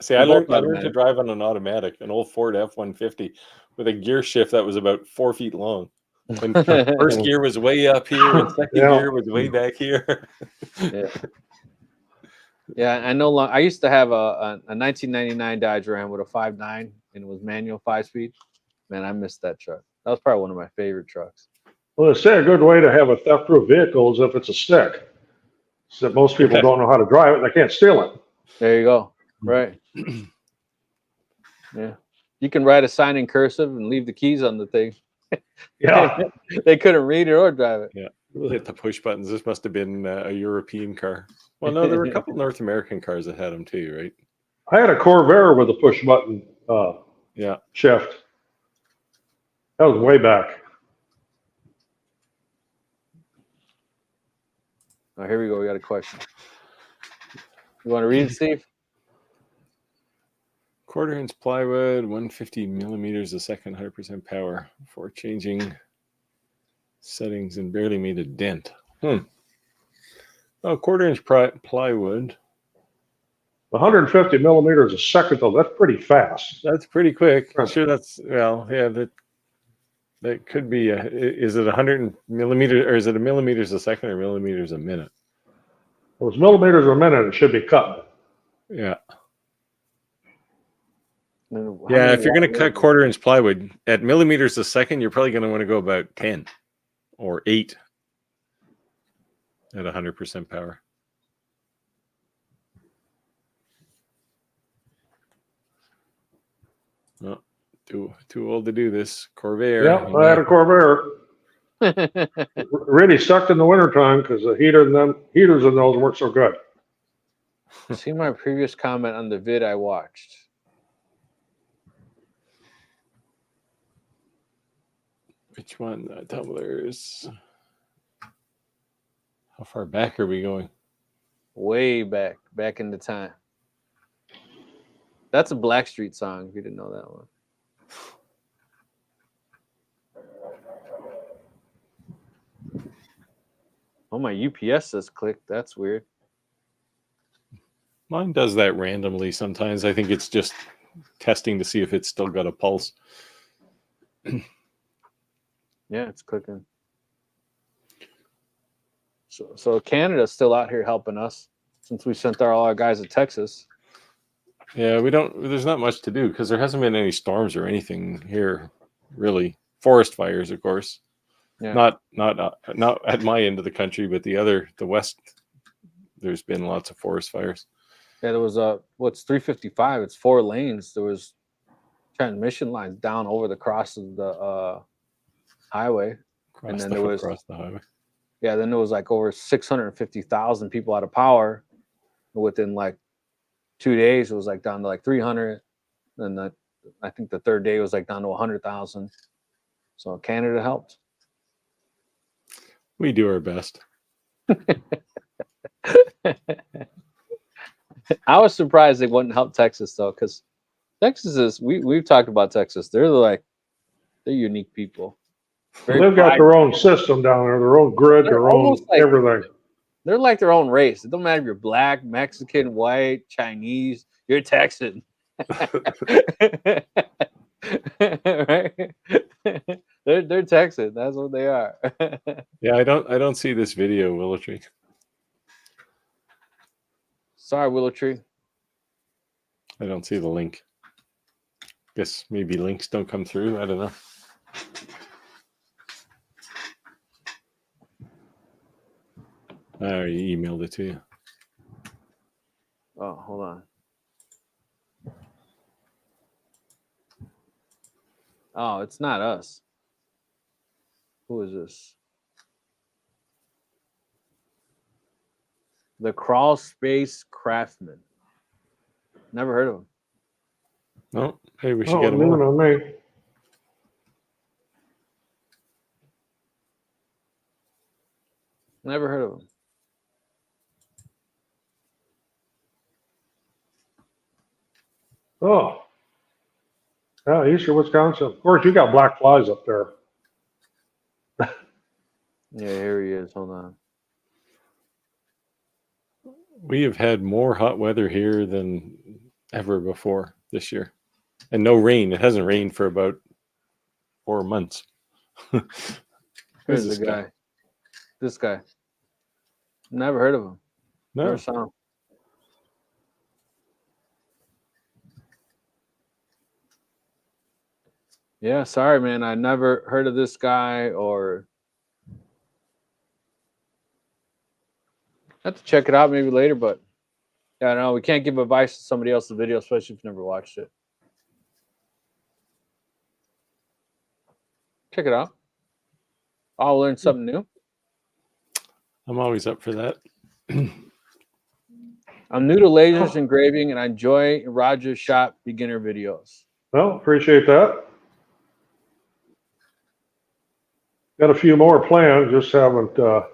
See, They're I learned both to automatic. drive on an automatic, an old Ford F-150 with a gear shift that was about 4 feet long. And first gear was way up here, and second gear was way back here. Yeah, I know. I used to have a 1999 Dodge Ram with a 5.9, and it was manual 5-speed. Man, I missed that truck. That was probably one of my favorite trucks. Well, they say a good way to have a theft-proof vehicle is if it's a stick. So most people don't know how to drive it. They can't steal it. There you go. Right. Yeah. You can write a sign in cursive and leave the keys on the thing. Yeah. They couldn't read it or drive it. Yeah. Hit the push buttons. This must have been a European car. Well, no, there were a couple North American cars that had them too, right? I had a Corvair with a push button shift. That was way back. Oh, here we go. We got a question. You want to read it, Steve? 1/4 inch plywood, 150 millimeters a second, 100% power for changing settings and barely made a dent. Oh, 1/4 inch plywood. 150 millimeters a second, though. That's pretty fast. That's pretty quick. I'm sure that's, well, yeah, that could be, is it 100 millimeters, or is it a millimeters a second or millimeters a minute? If it was millimeters a minute, it should be cut. Yeah. Yeah, if you're going to cut 1/4 inch plywood at millimeters a second, you're probably going to want to go about 10 or 8 at 100% power. Oh, too old to do this. Corvair. Yeah, I had a Corvair. Really sucked in the wintertime because the heaters in those weren't so good. See my previous comment on the vid I watched. Which one? Tumblers. How far back are we going? Way back in the time. That's a Blackstreet song, if you didn't know that one. Oh, my UPS says click. That's weird. Mine does that randomly sometimes. I think it's just testing to see if it's still got a pulse. Yeah, it's clicking. So Canada's still out here helping us since we sent all our guys to Texas. Yeah, there's not much to do because there hasn't been any storms or anything here, really. Forest fires, of course. Yeah. Not at my end of the country, but the west, there's been lots of forest fires. Yeah, there was it's 355. It's 4 lanes. There was transmission lines down over the cross of the highway. Across the highway. Yeah, then there was like over 650,000 people out of power. Within like 2 days, it was like down to like 300. And I think the third day was like down to 100,000. So Canada helped. We do our best. I was surprised they wouldn't help Texas though, because Texas is we've talked about Texas. They're unique people. They've got their own system down there, their own grid, their own everything. They're like their own race. It don't matter if you're black, Mexican, white, Chinese, you're Texan. Right? They're Texan. That's what they are. Yeah, I don't see this video, Willow Tree. Sorry, Willow Tree. I don't see the link. Guess maybe links don't come through. I don't know. I already emailed it to you. Oh, hold on. Oh, it's not us. Who is this? The Crawl Space Craftsman. Never heard of him. No, hey, we should Oh, get him leave it on. on me. Never heard of him. Oh. Yeah, Eastern Wisconsin. Of course, you got black flies up there. Yeah, here he is. Hold on. We have had more hot weather here than ever before this year, and no rain. It hasn't rained for about 4 months. Here's this the guy. This guy. Never heard of him. No, Never saw him. Yeah, sorry, man. I never heard of this guy, or I have to check it out maybe later, but yeah, I don't know. We can't give advice to somebody else's video, especially if you've never watched it. Check it out. I'll learn something new. I'm always up for that. I'm new to lasers engraving, and I enjoy Roger's shop beginner videos. Well, appreciate that. Got a few more planned, just haven't got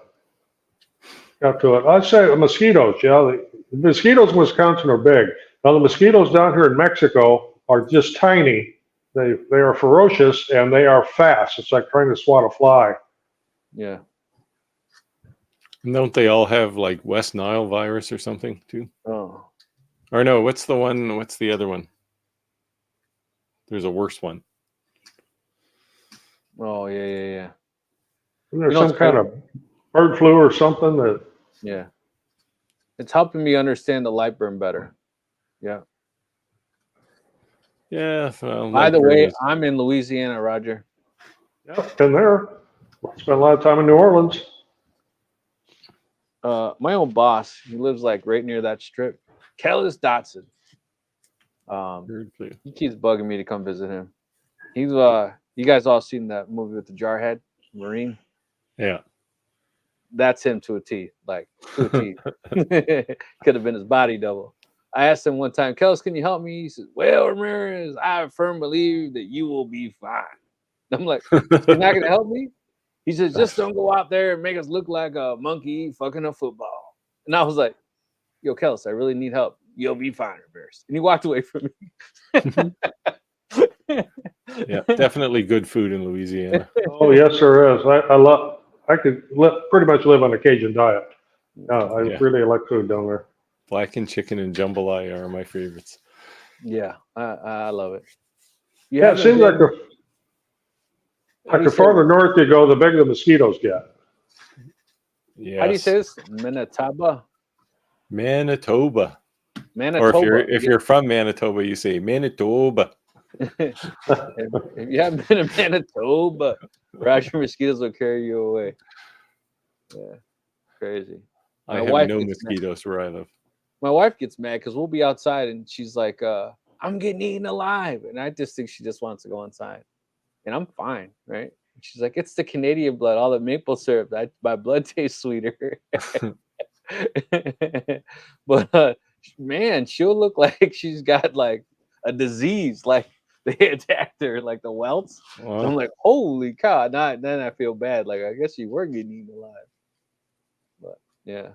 to it. I'd say mosquitoes, yeah. The mosquitoes in Wisconsin are big. Now, the mosquitoes down here in Mexico are just tiny. They are ferocious and they are fast. It's like trying to swat a fly. Yeah. And don't they all have like West Nile virus or something too? Oh. Or no, what's the one? What's the other one? There's a worse one. Oh, yeah. Isn't there You know, some kind of bird flu or something that? Yeah. It's helping me understand the light burn better. Yeah. Yeah. Well, By the way, I'm in Louisiana, Roger. Yeah, been there. Spent a lot of time in New Orleans. My own boss, he lives like right near that strip. Kellis Dotson. He keeps bugging me to come visit him. He's you guys all seen that movie with the jarhead Marine? Yeah. That's him to a T, like to a T. Could have been his body double. I asked him one time, Kellis, can you help me? He says, well, Ramirez, I firmly believe that you will be fine. I'm like, you're not gonna help me? He says, just don't go out there and make us look like a monkey fucking a football. And I was like, yo, Kellis, I really need help. You'll be fine, Ramirez. And he walked away from me. Yeah, definitely good food in Louisiana. Oh, yes, there is. I could pretty much live on a Cajun diet. I really like food down there. Blackened chicken and jambalaya are my favorites. Yeah, I love it. Yeah, it seems like the farther north you go, the bigger the mosquitoes get. Yeah. How do you say this? Manitoba. Or if you're from Manitoba, you say Manitoba. If you haven't been in Manitoba, Roger mosquitoes will carry you away. Yeah, crazy. I have no mosquitoes where I live. My wife gets mad because we'll be outside and she's like, I'm getting eaten alive. And I just think she just wants to go inside. And I'm fine, right? And she's like, it's the Canadian blood, all the maple syrup. My blood tastes sweeter. But man, she'll look like she's got like a disease, like they attacked her, like the welts. Wow. I'm like, holy cow. Then I feel bad. Like, I guess you were getting eaten alive. But yeah.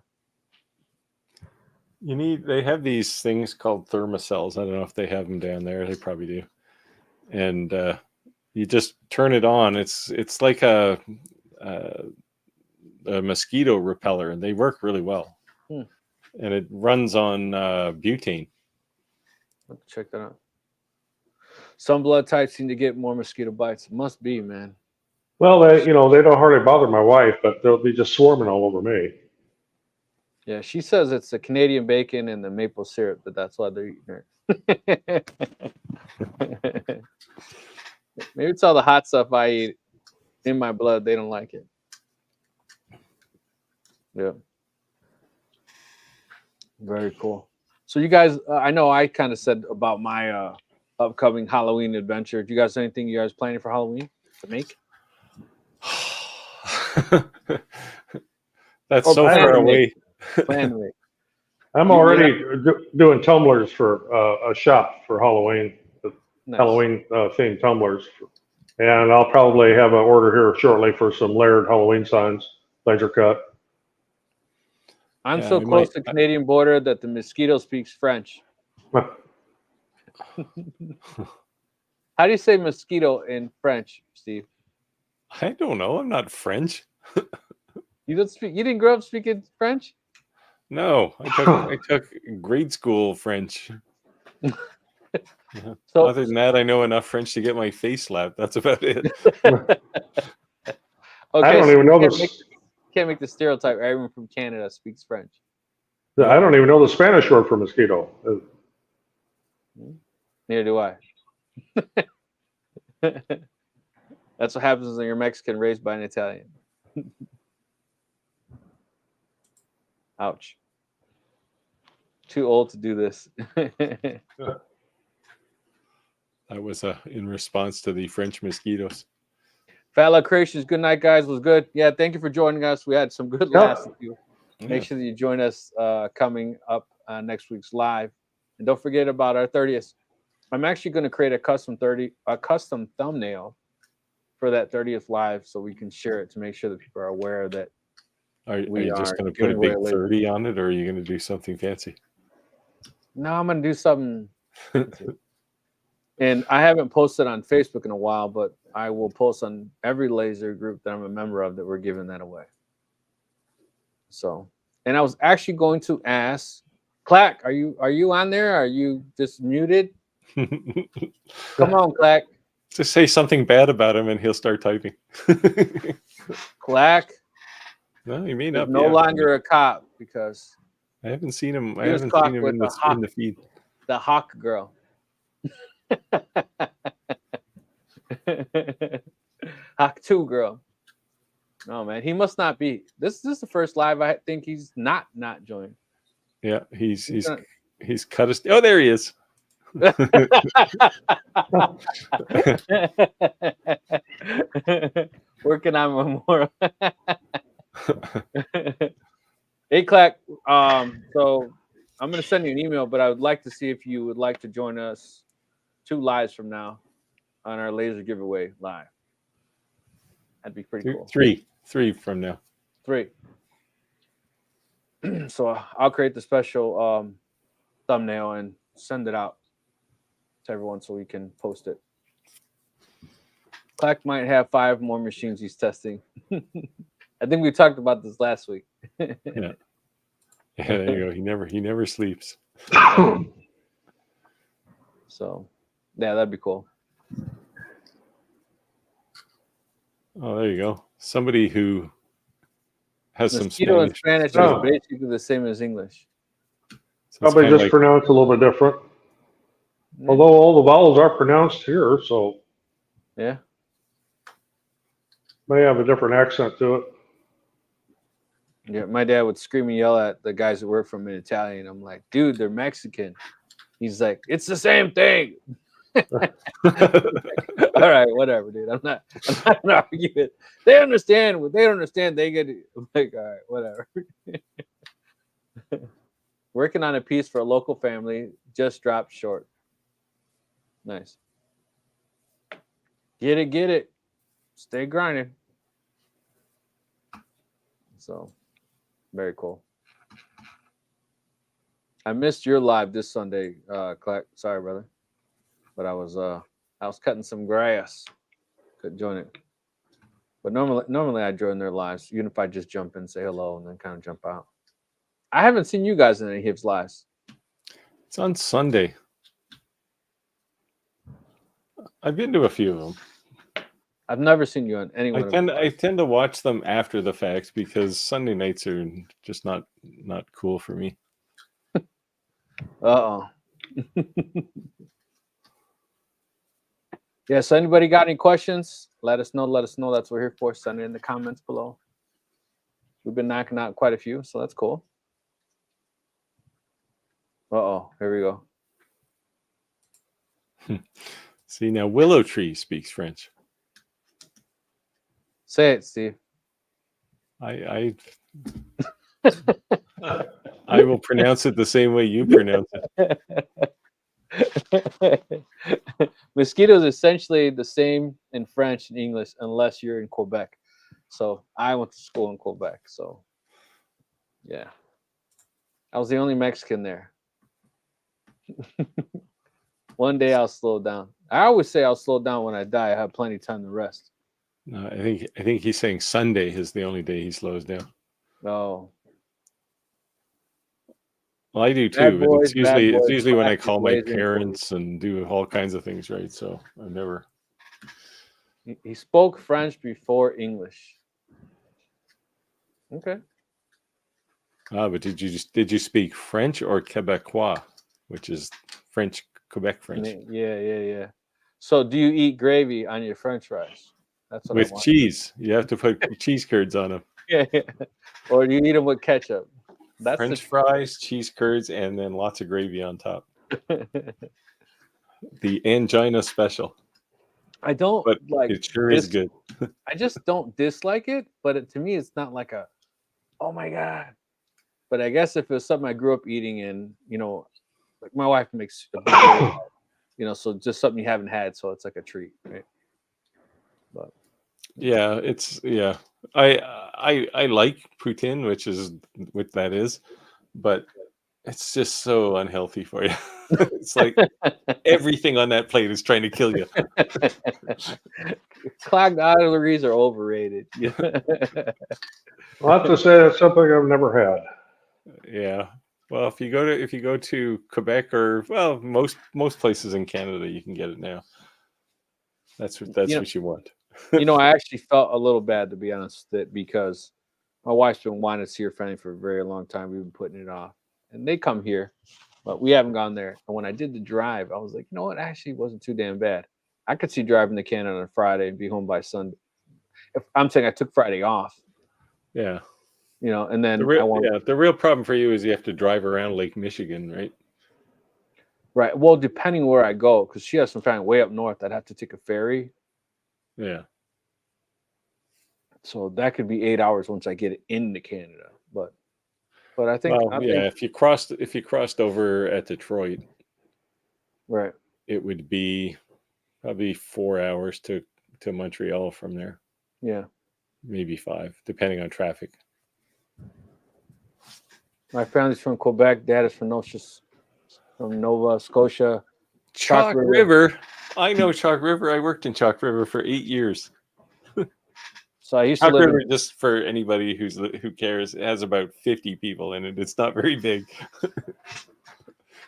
They have these things called thermocells. I don't know if they have them down there. They probably do. And you just turn it on. It's like a mosquito repeller, and they work really well. And it runs on butane. Let's check that out. Some blood types seem to get more mosquito bites. Must be, man. Well, they don't hardly bother my wife, but they'll be just swarming all over me. Yeah, she says it's the Canadian bacon and the maple syrup, but that's why they're eating her. Maybe it's all the hot stuff I eat in my blood. They don't like it. Yeah. Very cool. So you guys, I know I kind of said about my upcoming Halloween adventure. Do you guys have anything you guys planning for Halloween to make? That's Oh, so plan far to make. away. Plan to make. I'm You- already doing tumblers for a shop for Halloween, Nice. Halloween themed tumblers. And I'll probably have an order here shortly for some layered Halloween signs, laser cut. I'm Yeah, so I close might- to Canadian border that the mosquito speaks French. How do you say mosquito in French, Steve? I don't know. I'm not French. You don't speak. You didn't grow up speaking French. No, I took grade school French. Yeah. So Other than that, I know enough French to get my face slapped. That's about it. okay, I don't so even know you this. can't make the stereotype. Everyone from Canada speaks French. I don't even know the Spanish word for mosquito. Neither do I. That's what happens when you're Mexican raised by an Italian. Ouch. Too old to do this. That was in response to the French mosquitoes. Fala Creations, good night, guys. Was good. Yeah, thank you for joining us. We had some good laughs with you. Make sure that you join us coming up next week's live. And don't forget about our 30th. I'm actually going to create a custom thumbnail for that 30th live so we can share it to make sure that people are aware that Are we you just are going to put a giving away big a laser. 30 on it, or are you going to do something fancy? No, I'm going to do something. And I haven't posted on Facebook in a while, but I will post on every laser group that I'm a member of that we're giving that away. So, and I was actually going to ask Clack, are you on there? Are you just muted? Come on, Clack. Just say something bad about him and he'll start typing. Clack. No, he may He's not be no after longer me. a cop because I haven't seen him. I he was haven't caught seen him with in the feed. the hawk girl. Hawk 2 girl. No, man, he must not be. This is the first live I think he's not joined. Yeah, he's not- cut us. Oh, there he is. Working on Memorial. Hey, Clack. So I'm going to send you an email, but I would like to see if you would like to join us 2 lives from now on our laser giveaway live. That'd be pretty cool. 3 from now. 3. So I'll create the special thumbnail and send it out to everyone so we can post it. Clack might have 5 more machines he's testing. I think we talked about this last week. Yeah, there you go. He never sleeps. So, yeah, that'd be cool. Oh, there you go. Somebody who has Mosquito in Spanish. Spanish is basically the same as English. So it's Probably kinda just pronounced a little bit different. Although all the vowels are pronounced here, so Yeah. may have a different accent to it. Yeah, my dad would scream and yell at the guys that work from in Italian. I'm like, dude, they're Mexican. He's like, it's the same thing. All right, whatever, dude. I'm not gonna argue it. They understand what they don't understand. They get it. I'm like, all right, whatever. Working on a piece for a local family, just dropped short. Nice. Get it. Stay grinding. So, very cool. I missed your live this Sunday, Clack. Sorry, brother, but I was cutting some grass. Couldn't join it. But normally I join their lives, even if I just jump in, say hello, and then kind of jump out. I haven't seen you guys in any Hibbs lives. It's on Sunday. I've been to a few of them. I've never seen you on any one of them. I tend to watch them after the facts because Sunday nights are just not cool for me. Uh-oh. Yeah, so anybody got any questions? Let us know. That's what we're here for. Send it in the comments below. We've been knocking out quite a few, so that's cool. Uh-oh, here we go. See, now Willow Tree speaks French. Say it, Steve. I will pronounce it the same way you pronounce it. Mosquito is essentially the same in French and English, unless you're in Quebec. So I went to school in Quebec. So yeah, I was the only Mexican there. One day I'll slow down. I always say I'll slow down when I die. I have plenty of time to rest. No, I think he's saying Sunday is the only day he slows down. Oh, Well, I do Bad too, but boys, it's usually when I classic call my ways and parents and do all kinds of things, right? So I've never. he spoke French before English. Okay. But did you speak French or Quebecois, which is French, Quebec French, Yeah. So do you eat gravy on your French fries? That's what I with want. cheese? You have to put cheese curds on them. Yeah. Or do you eat them with ketchup? That's French fries, cheese curds, and then lots of gravy on top. The angina special. I don't But like it sure is good. I just don't dislike it, but to me, it's not like a, oh my God. But I guess if it's something I grew up eating and, like my wife makes, so just something you haven't had. So it's like a treat, right? But Yeah, I like poutine, which is what that is, but it's just so unhealthy for you. It's like everything on that plate is trying to kill you. clogged arteries are overrated. I'll have to say that's something I've never had. Yeah. Well, if you go to Quebec or most places in Canada, you can get it now. That's what you want. I actually felt a little bad, to be honest, because my wife's been wanting to see her family for a very long time. We've been putting it off, and they come here, but we haven't gone there. And when I did the drive, I was like, you know what? Actually, it wasn't too damn bad. I could see driving to Canada on Friday and be home by Sunday. If I'm saying I took Friday off, Yeah. And then the real problem for you is you have to drive around Lake Michigan, right? Right. Well, depending where I go, because she has some family way up north, I'd have to take a ferry. Yeah. So that could be 8 hours once I get into Canada. But I think, if you crossed over at Detroit, right, it would be probably 4 hours to Montreal from there. Yeah. Maybe 5, depending on traffic. My family's from Quebec. Dad is from Nova Scotia. Chalk River. I know Chalk River. I worked in Chalk River for 8 years. So I used to live in, just for anybody who cares, it has about 50 people in it. It's not very big.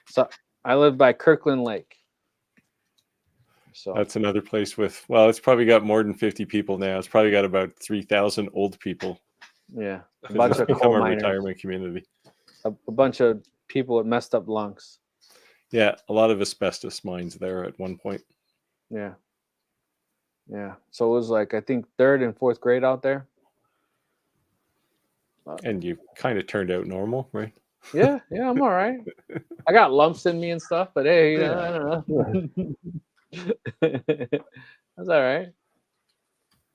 So I live by Kirkland Lake. So that's another place it's probably got more than 50 people now. It's probably got about 3,000 old people. Yeah, a bunch of coal miners. Retirement community. A bunch of people with messed up lungs. Yeah, a lot of asbestos mines there at one point. Yeah. So it was like, I think 3rd and 4th grade out there. And you kind of turned out normal, right? Yeah, I'm all right. I got lumps in me and stuff, but hey, I don't know. That's all right.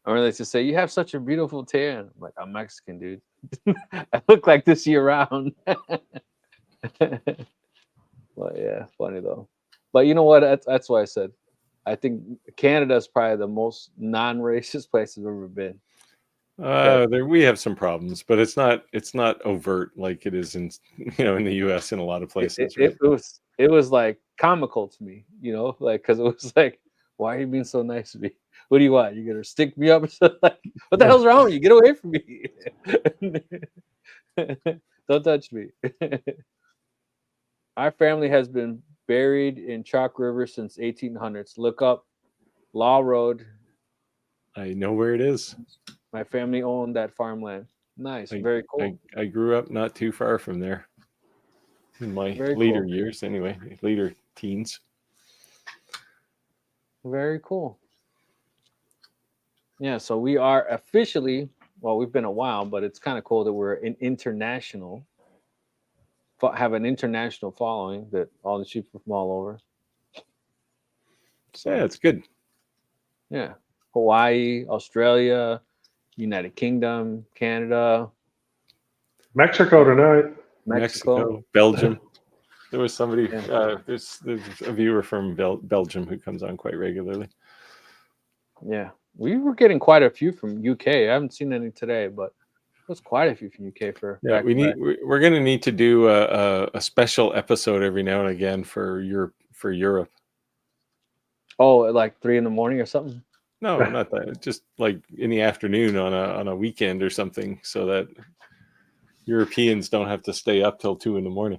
Or they just say, you have such a beautiful tan. I'm like, I'm Mexican, dude. I look like this year round. Well, yeah, funny though. But you know what? That's why I said, I think Canada is probably the most non-racist place I've ever been. We have some problems, but it's not overt like it is in in the U.S. in a lot of places. It was like comical to me, like, because it was like, why are you being so nice to me? What do you want? You gonna stick me up? Like, what the hell's wrong with you? Get away from me! Don't touch me. Our family has been buried in Chalk River since 1800s. Look up Law Road. I know where it is. My family owned that farmland. Nice, very cool. I grew up not too far from there. In my later years, anyway, later teens. Very cool. Yeah, so we are officially, we've been a while, but it's kind of cool that we're an international have an international following that all the sheep are from all over. So, Yeah, it's good. yeah. Hawaii, Australia, United Kingdom, Canada, Mexico tonight. Mexico. Belgium. There was somebody. Yeah. There's a viewer from Belgium who comes on quite regularly. Yeah. We were getting quite a few from UK. I haven't seen any today, but there's quite a few from UK for Yeah, we're going to need to do a special episode every now and again for Europe. Oh, like 3 a.m. or something. No, not that. Just like in the afternoon on a weekend or something, so that Europeans don't have to stay up till 2 a.m.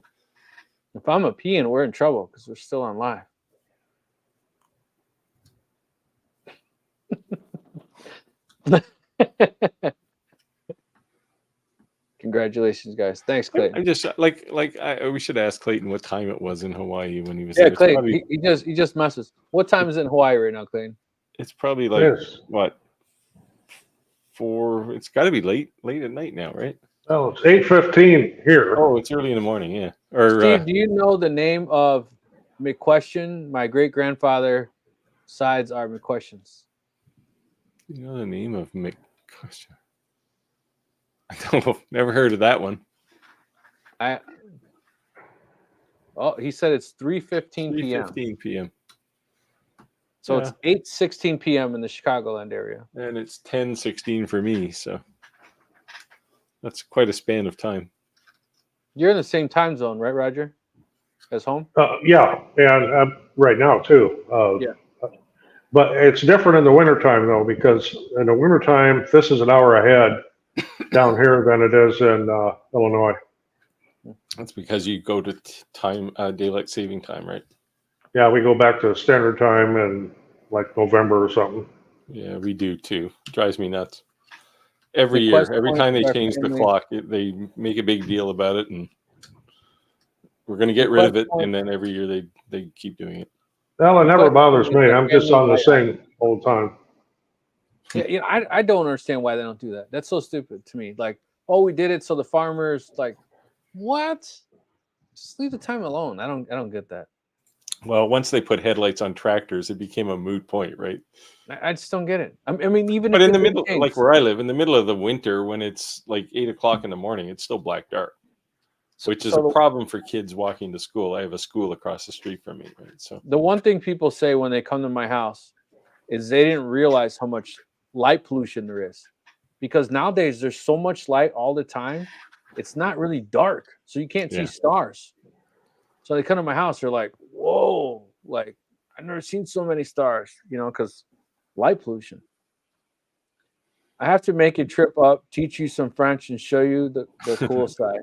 If I'm a peeing, we're in trouble because we're still on live. Congratulations, guys. Thanks, Clayton. I just we should ask Clayton what time it was in Hawaii when he was Yeah, there. Clayton. Probably, He just messes. What time is it in Hawaii right now, Clayton? it's probably like Yes. what 4? It's got to be late at night now, right? Well, it's 8:15 here. Oh, it's early in the morning. Yeah. Or Steve, do you know the name of McQuestion? My great grandfather sides are McQuestions. you know the name of McQuestion? I don't know. Never heard of that one. He said it's 3:15 p.m. 3:15 p.m. So it's 8:16 p.m. in the Chicagoland area. And it's 10:16 for me, so that's quite a span of time. You're in the same time zone, right, Roger? As home? Yeah, and right now too. Yeah. But it's different in the wintertime though, because in the wintertime, this is an hour ahead down here than it is in Illinois. That's because you go to daylight saving time, right? Yeah, we go back to standard time in like November or something. Yeah, we do too. Drives me nuts. Every year, every time they change the clock, they make a big deal about it, and we're going to get rid of it. And then every year they keep doing it. Well, it never bothers me. I'm just on the same old time. Yeah, I don't understand why they don't do that. That's so stupid to me. Like, oh, we did it so the farmers like, what? Just leave the time alone. I don't get that. Well, once they put headlights on tractors, it became a moot point, right? I just don't get it. I mean, even but in the middle, like where I live, in the middle of the winter, when it's like 8 o'clock in the morning, it's still black dark, which is a problem for kids walking to school. I have a school across the street from me, right? So the one thing people say when they come to my house is they didn't realize how much light pollution there is, because nowadays there's so much light all the time. It's not really dark, so you can't see stars. So they come to my house, they're like, whoa, like I've never seen so many stars, because light pollution. I have to make a trip up, teach you some French, and show you the cool side.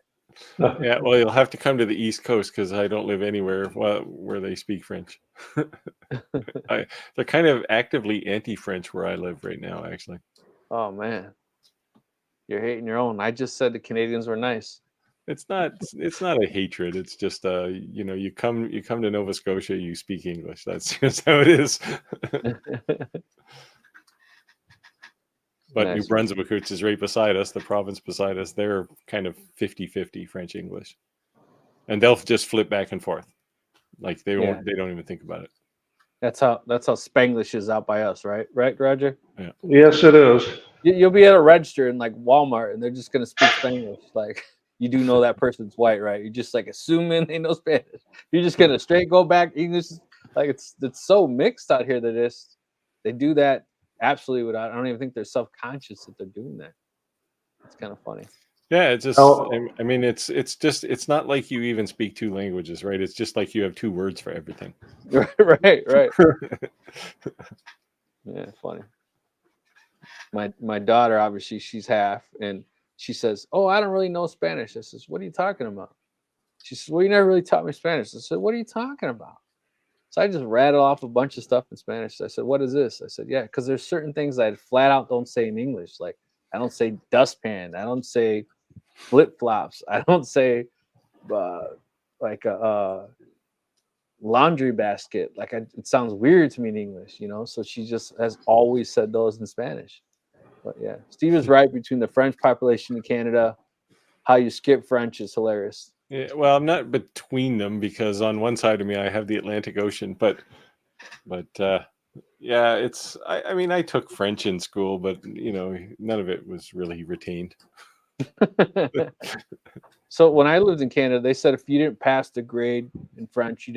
Yeah, well, you'll have to come to the East Coast because I don't live anywhere where they speak French. They're kind of actively anti-French where I live right now, actually. Oh man, you're hating your own. I just said the Canadians were nice. It's not a hatred. It's just you come to Nova Scotia, you speak English. That's just how it is. But nice. New Brunswick, which is right beside us, the province beside us, they're kind of 50-50 French English, and they'll just flip back and forth, like they don't even think about it. That's how Spanglish is out by us, right, Roger? Yeah. Yes, it is. You'll be at a register in like Walmart, and they're just gonna speak Spanglish. Like, you do know that person's white, right? You're just like assuming they know Spanish. You're just gonna straight go back English. Like it's so mixed out here that they do that absolutely without. I don't even think they're self-conscious that they're doing that. It's kind of funny. Yeah, it's just. I mean, it's not like you even speak 2 languages, right? It's just like you have 2 words for everything. Right. Yeah, funny. My daughter, obviously, she's half, and she says, "Oh, I don't really know Spanish." I says, "What are you talking about?" She says, "Well, you never really taught me Spanish." I said, "What are you talking about?" So I just rattled off a bunch of stuff in Spanish. I said, "What is this?" I said, "Yeah, because there's certain things I flat out don't say in English. Like I don't say dustpan. I don't say flip flops. I don't say like a laundry basket. Like it sounds weird to me in English, So she just has always said those in Spanish. But yeah, Steve is right between the French population in Canada. How you skip French is hilarious. Yeah, well, I'm not between them because on one side of me I have the Atlantic Ocean, but yeah, it's. I mean, I took French in school, but none of it was really retained. So when I lived in Canada, they said if you didn't pass the grade in French, if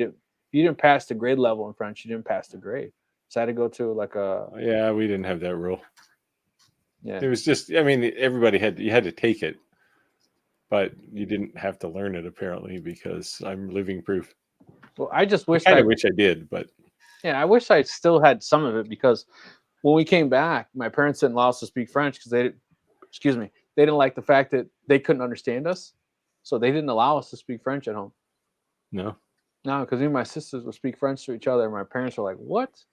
you didn't pass the grade level in French, you didn't pass the grade. So I had to go to like a. Yeah, we didn't have that rule. Yeah. It was just. I mean, you had to take it, but you didn't have to learn it apparently because I'm living proof. Well, I just wish I wish I did, but yeah, I wish I still had some of it because when we came back, my parents didn't allow us to speak French because they didn't like the fact that they couldn't understand us. So they didn't allow us to speak French at home. no. No, because me and my sisters would speak French to each other, and my parents were like, "What?"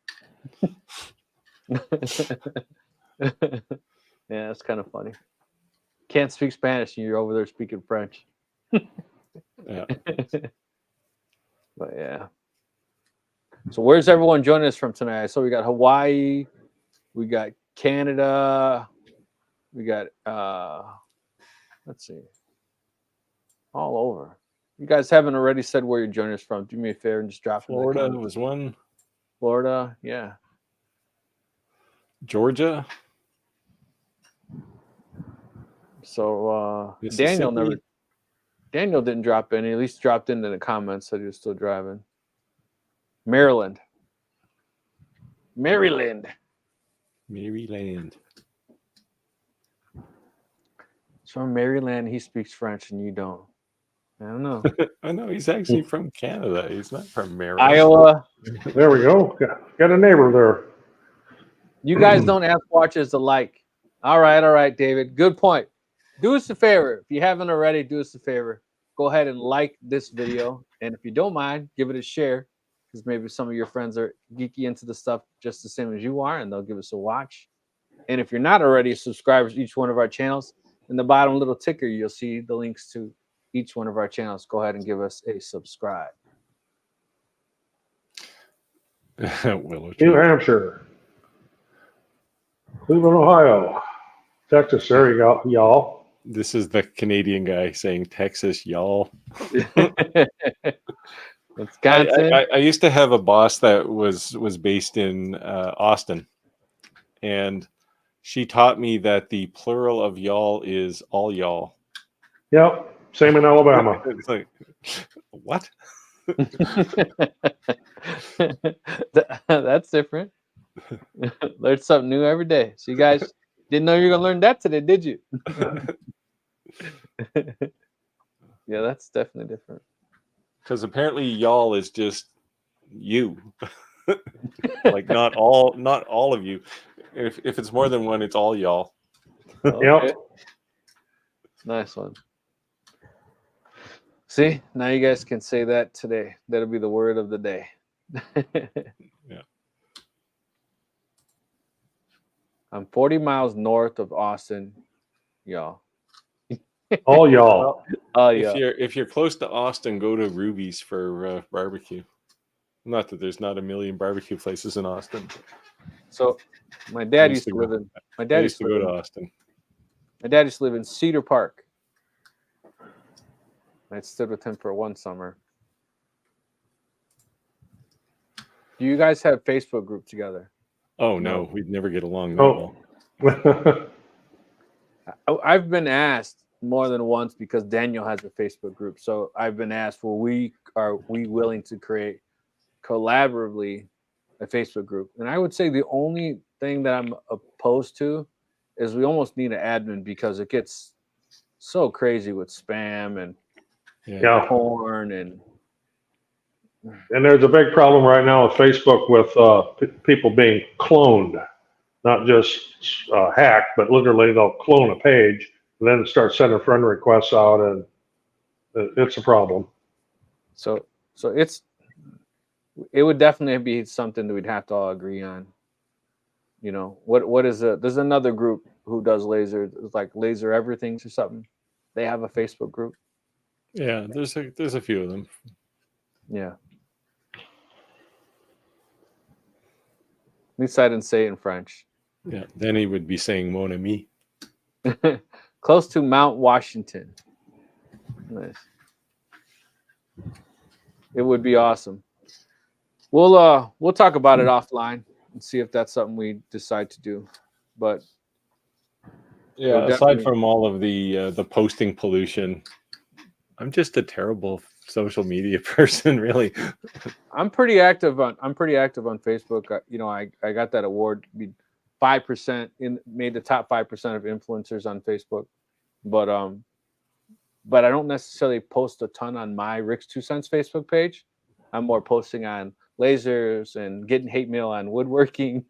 Yeah, that's kind of funny. Can't speak Spanish, and you're over there speaking French. Yeah. But yeah. So where's everyone joining us from tonight? So we got Hawaii, we got Canada, we got let's see, all over. You guys haven't already said where you're joining us from. Do me a favor and just drop it in the Florida comments. was one. Florida, yeah. Georgia. So Mississippi. Daniel didn't drop in. He at least dropped into the comments, said he was still driving. Maryland. Maryland. He's from Maryland. He speaks French and you don't. I don't know. I know he's actually from Canada. He's not from Maryland. Iowa. There we go. Got a neighbor there. You guys don't ask watchers to like. All right, David. Good point. Do us a favor. If you haven't already, do us a favor. Go ahead and like this video. And if you don't mind, give it a share. Because maybe some of your friends are geeky into the stuff just the same as you are, and they'll give us a watch. And if you're not already subscribers to each one of our channels, in the bottom little ticker, you'll see the links to each one of our channels. Go ahead and give us a subscribe. New Hampshire, Cleveland, Ohio, Texas. There you go, y'all. This is the Canadian guy saying Texas, y'all. Wisconsin. I used to have a boss that was based in Austin, and she taught me that the plural of y'all is all y'all. Yep, same in Alabama. It's like, what? That's different. Learn something new every day. So you guys didn't know you were gonna learn that today, did you? Yeah, that's definitely different. Because apparently y'all is just you. Like not all of you. If it's more than one, it's all y'all. Okay. Yep. Nice one. See, now you guys can say that today. That'll be the word of the day. Yeah. I'm 40 miles north of Austin, y'all. All y'all. Oh yeah. If you're close to Austin, go to Ruby's for barbecue. Not that there's not a million barbecue places in Austin. So my dad used to live in. My dad used to go to Austin. My dad used to live in Cedar Park. I stood with him for one summer. Do you guys have Facebook group together? Oh no, we'd never get along that well. I've been asked more than once because Daniel has a Facebook group. So I've been asked, are we willing to create collaboratively a Facebook group? And I would say the only thing that I'm opposed to is we almost need an admin because it gets so crazy with spam and porn and there's a big problem right now with Facebook with people being cloned, not just hacked, but literally they'll clone a page and then start sending friend requests out, and it's a problem. So it would definitely be something that we'd have to all agree on. You know, what is there's another group who does laser, like Laser Everythings or something. They have a Facebook group. Yeah, there's a few of them. Yeah. At least I didn't say it in French. Yeah, then he would be saying mon ami. Close to Mount Washington. Nice. It would be awesome. We'll talk about it offline and see if that's something we decide to do. But Yeah, we'll aside definitely- from all of the posting pollution, I'm just a terrible social media person, really. I'm pretty active on Facebook. I got that award, 5% made the top 5% of influencers on Facebook. But I don't necessarily post a ton on my Rick's 2 Cents Facebook page. I'm more posting on lasers and getting hate mail on woodworking.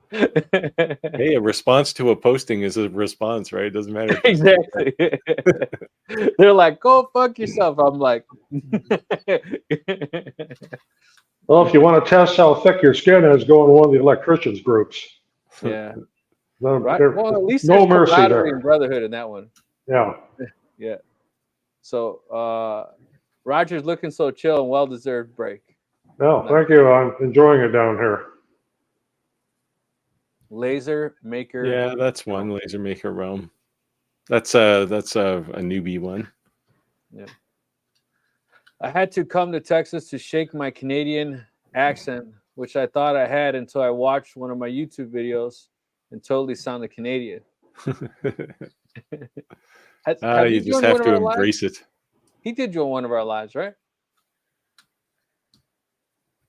Hey, a response to a posting is a response, right? It doesn't matter. Exactly. They're like, go fuck yourself. I'm like, Well, if you want to test how thick your skin is, go in one of the electricians groups. yeah. No, Right. there- Well, at least no there's mercy camaraderie there. and brotherhood in that one. Yeah. Yeah. So Roger's looking so chill and well-deserved break. No, thank you. I'm enjoying it down here. Laser maker. Yeah, that's one laser maker realm. That's a newbie one. Yeah. I had to come to Texas to shake my Canadian accent, which I thought I had until I watched one of my YouTube videos and totally sounded Canadian. You just have to embrace it. He did join one of our lives, right?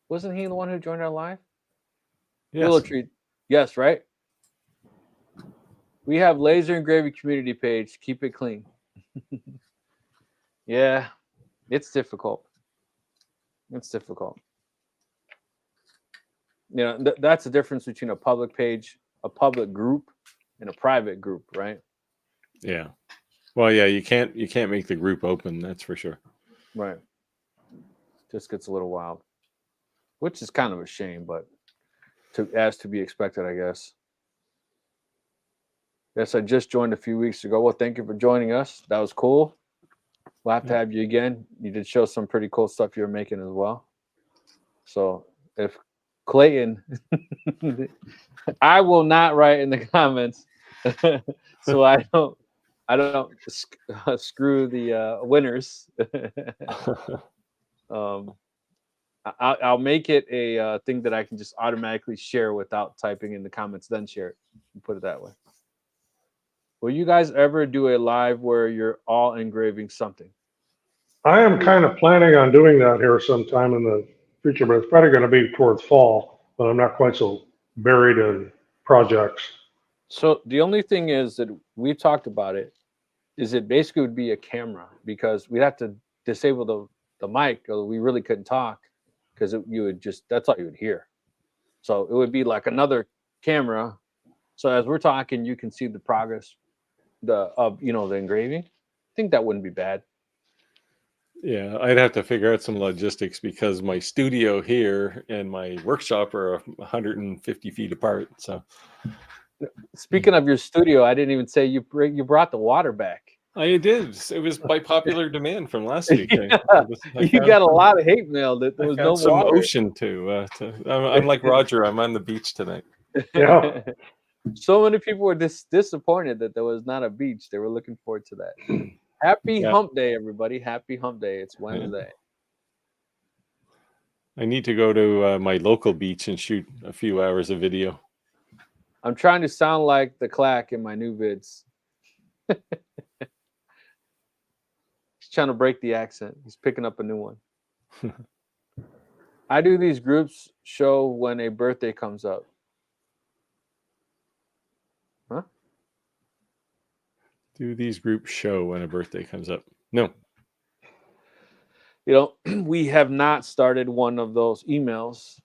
Wasn't he the one who joined our live? Willow Yes. Tree. Yes, right? We have Laser Engraving community page. Keep it clean. Yeah, it's difficult. It's difficult. You know, that's the difference between a public page, a public group, and a private group, right? Yeah. Well, yeah, you can't make the group open, that's for sure. Right. Just gets a little wild, which is kind of a shame, but as to be expected, I guess. Yes, I just joined a few weeks ago. Well, thank you for joining us. That was cool. We'll have to have you again. You did show some pretty cool stuff you're making as well. So if Clayton, I will not write in the comments, so I don't screw the winners. I'll make it a thing that I can just automatically share without typing in the comments, then share it. Put it that way. Will you guys ever do a live where you're all engraving something? I am kind of planning on doing that here sometime in the future, but it's probably going to be towards fall, but I'm not quite so buried in projects. So the only thing is that we've talked about it, is it basically would be a camera, because we'd have to disable the mic, or we really couldn't talk, because you would just, that's all you would hear. So it would be like another camera. So as we're talking, you can see the progress the engraving. I think that wouldn't be bad. Yeah, I'd have to figure out some logistics because my studio here and my workshop are 150 feet apart. So, speaking of your studio, I didn't even say you brought the water back. I did. It was by popular demand from last week. Yeah, you got a lot of hate mail that there was no some water. ocean too. I'm like Roger. I'm on the beach tonight. Yeah. So many people were disappointed that there was not a beach. They were looking forward to that. Happy hump day, everybody. Happy hump day. It's Wednesday. I need to go to my local beach and shoot a few hours of video. I'm trying to sound like the Clack in my new vids. He's trying to break the accent. He's picking up a new one. I do these groups show when a birthday comes up. Huh? Do these groups show when a birthday comes up? No. You know, we have not started one of those emails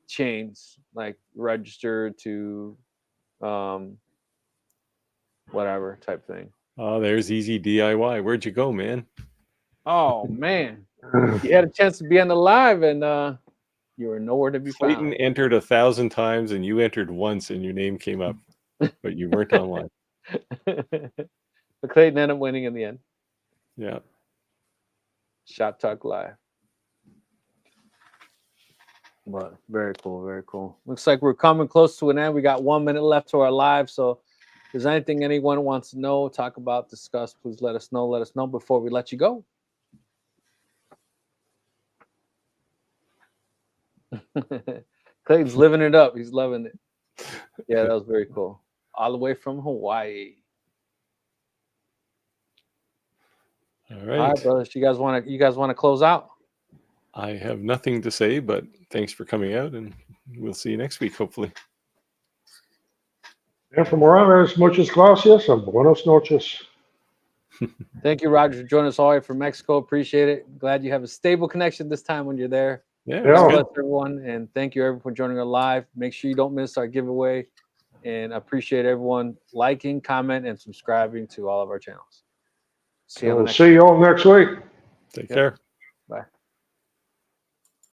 chains, like register to whatever type thing. Oh, there's easy DIY. Where'd you go, man? Oh man, you had a chance to be on the live and you were nowhere to be Clayton found. entered 1,000 times and you entered once and your name came up, but you weren't online. But Clayton ended up winning in the end. Yeah. ShopTalkLive. But very cool, very cool. Looks like we're coming close to an end. We got 1 minute left to our live, so there's anything anyone wants to know, talk about, discuss, please let us know. Let us know before we let you go. Clayton's living it up. He's loving it. Yeah, that was very cool. All the way from Hawaii. All All right. right, brothers. You guys want to close out? I have nothing to say, but thanks for coming out, and we'll see you next week, hopefully. And from where I'm at, muchas gracias and buenas noches. Thank you, Roger, for joining us all the way from Mexico. Appreciate it. Glad you have a stable connection this time when you're there. Yeah, Yeah. it's God good. bless everyone, and thank you everyone for joining our live. Make sure you don't miss our giveaway, and I appreciate everyone liking, comment, and subscribing to all of our channels. See you on the We'll next see you all next week. Take Yep. care.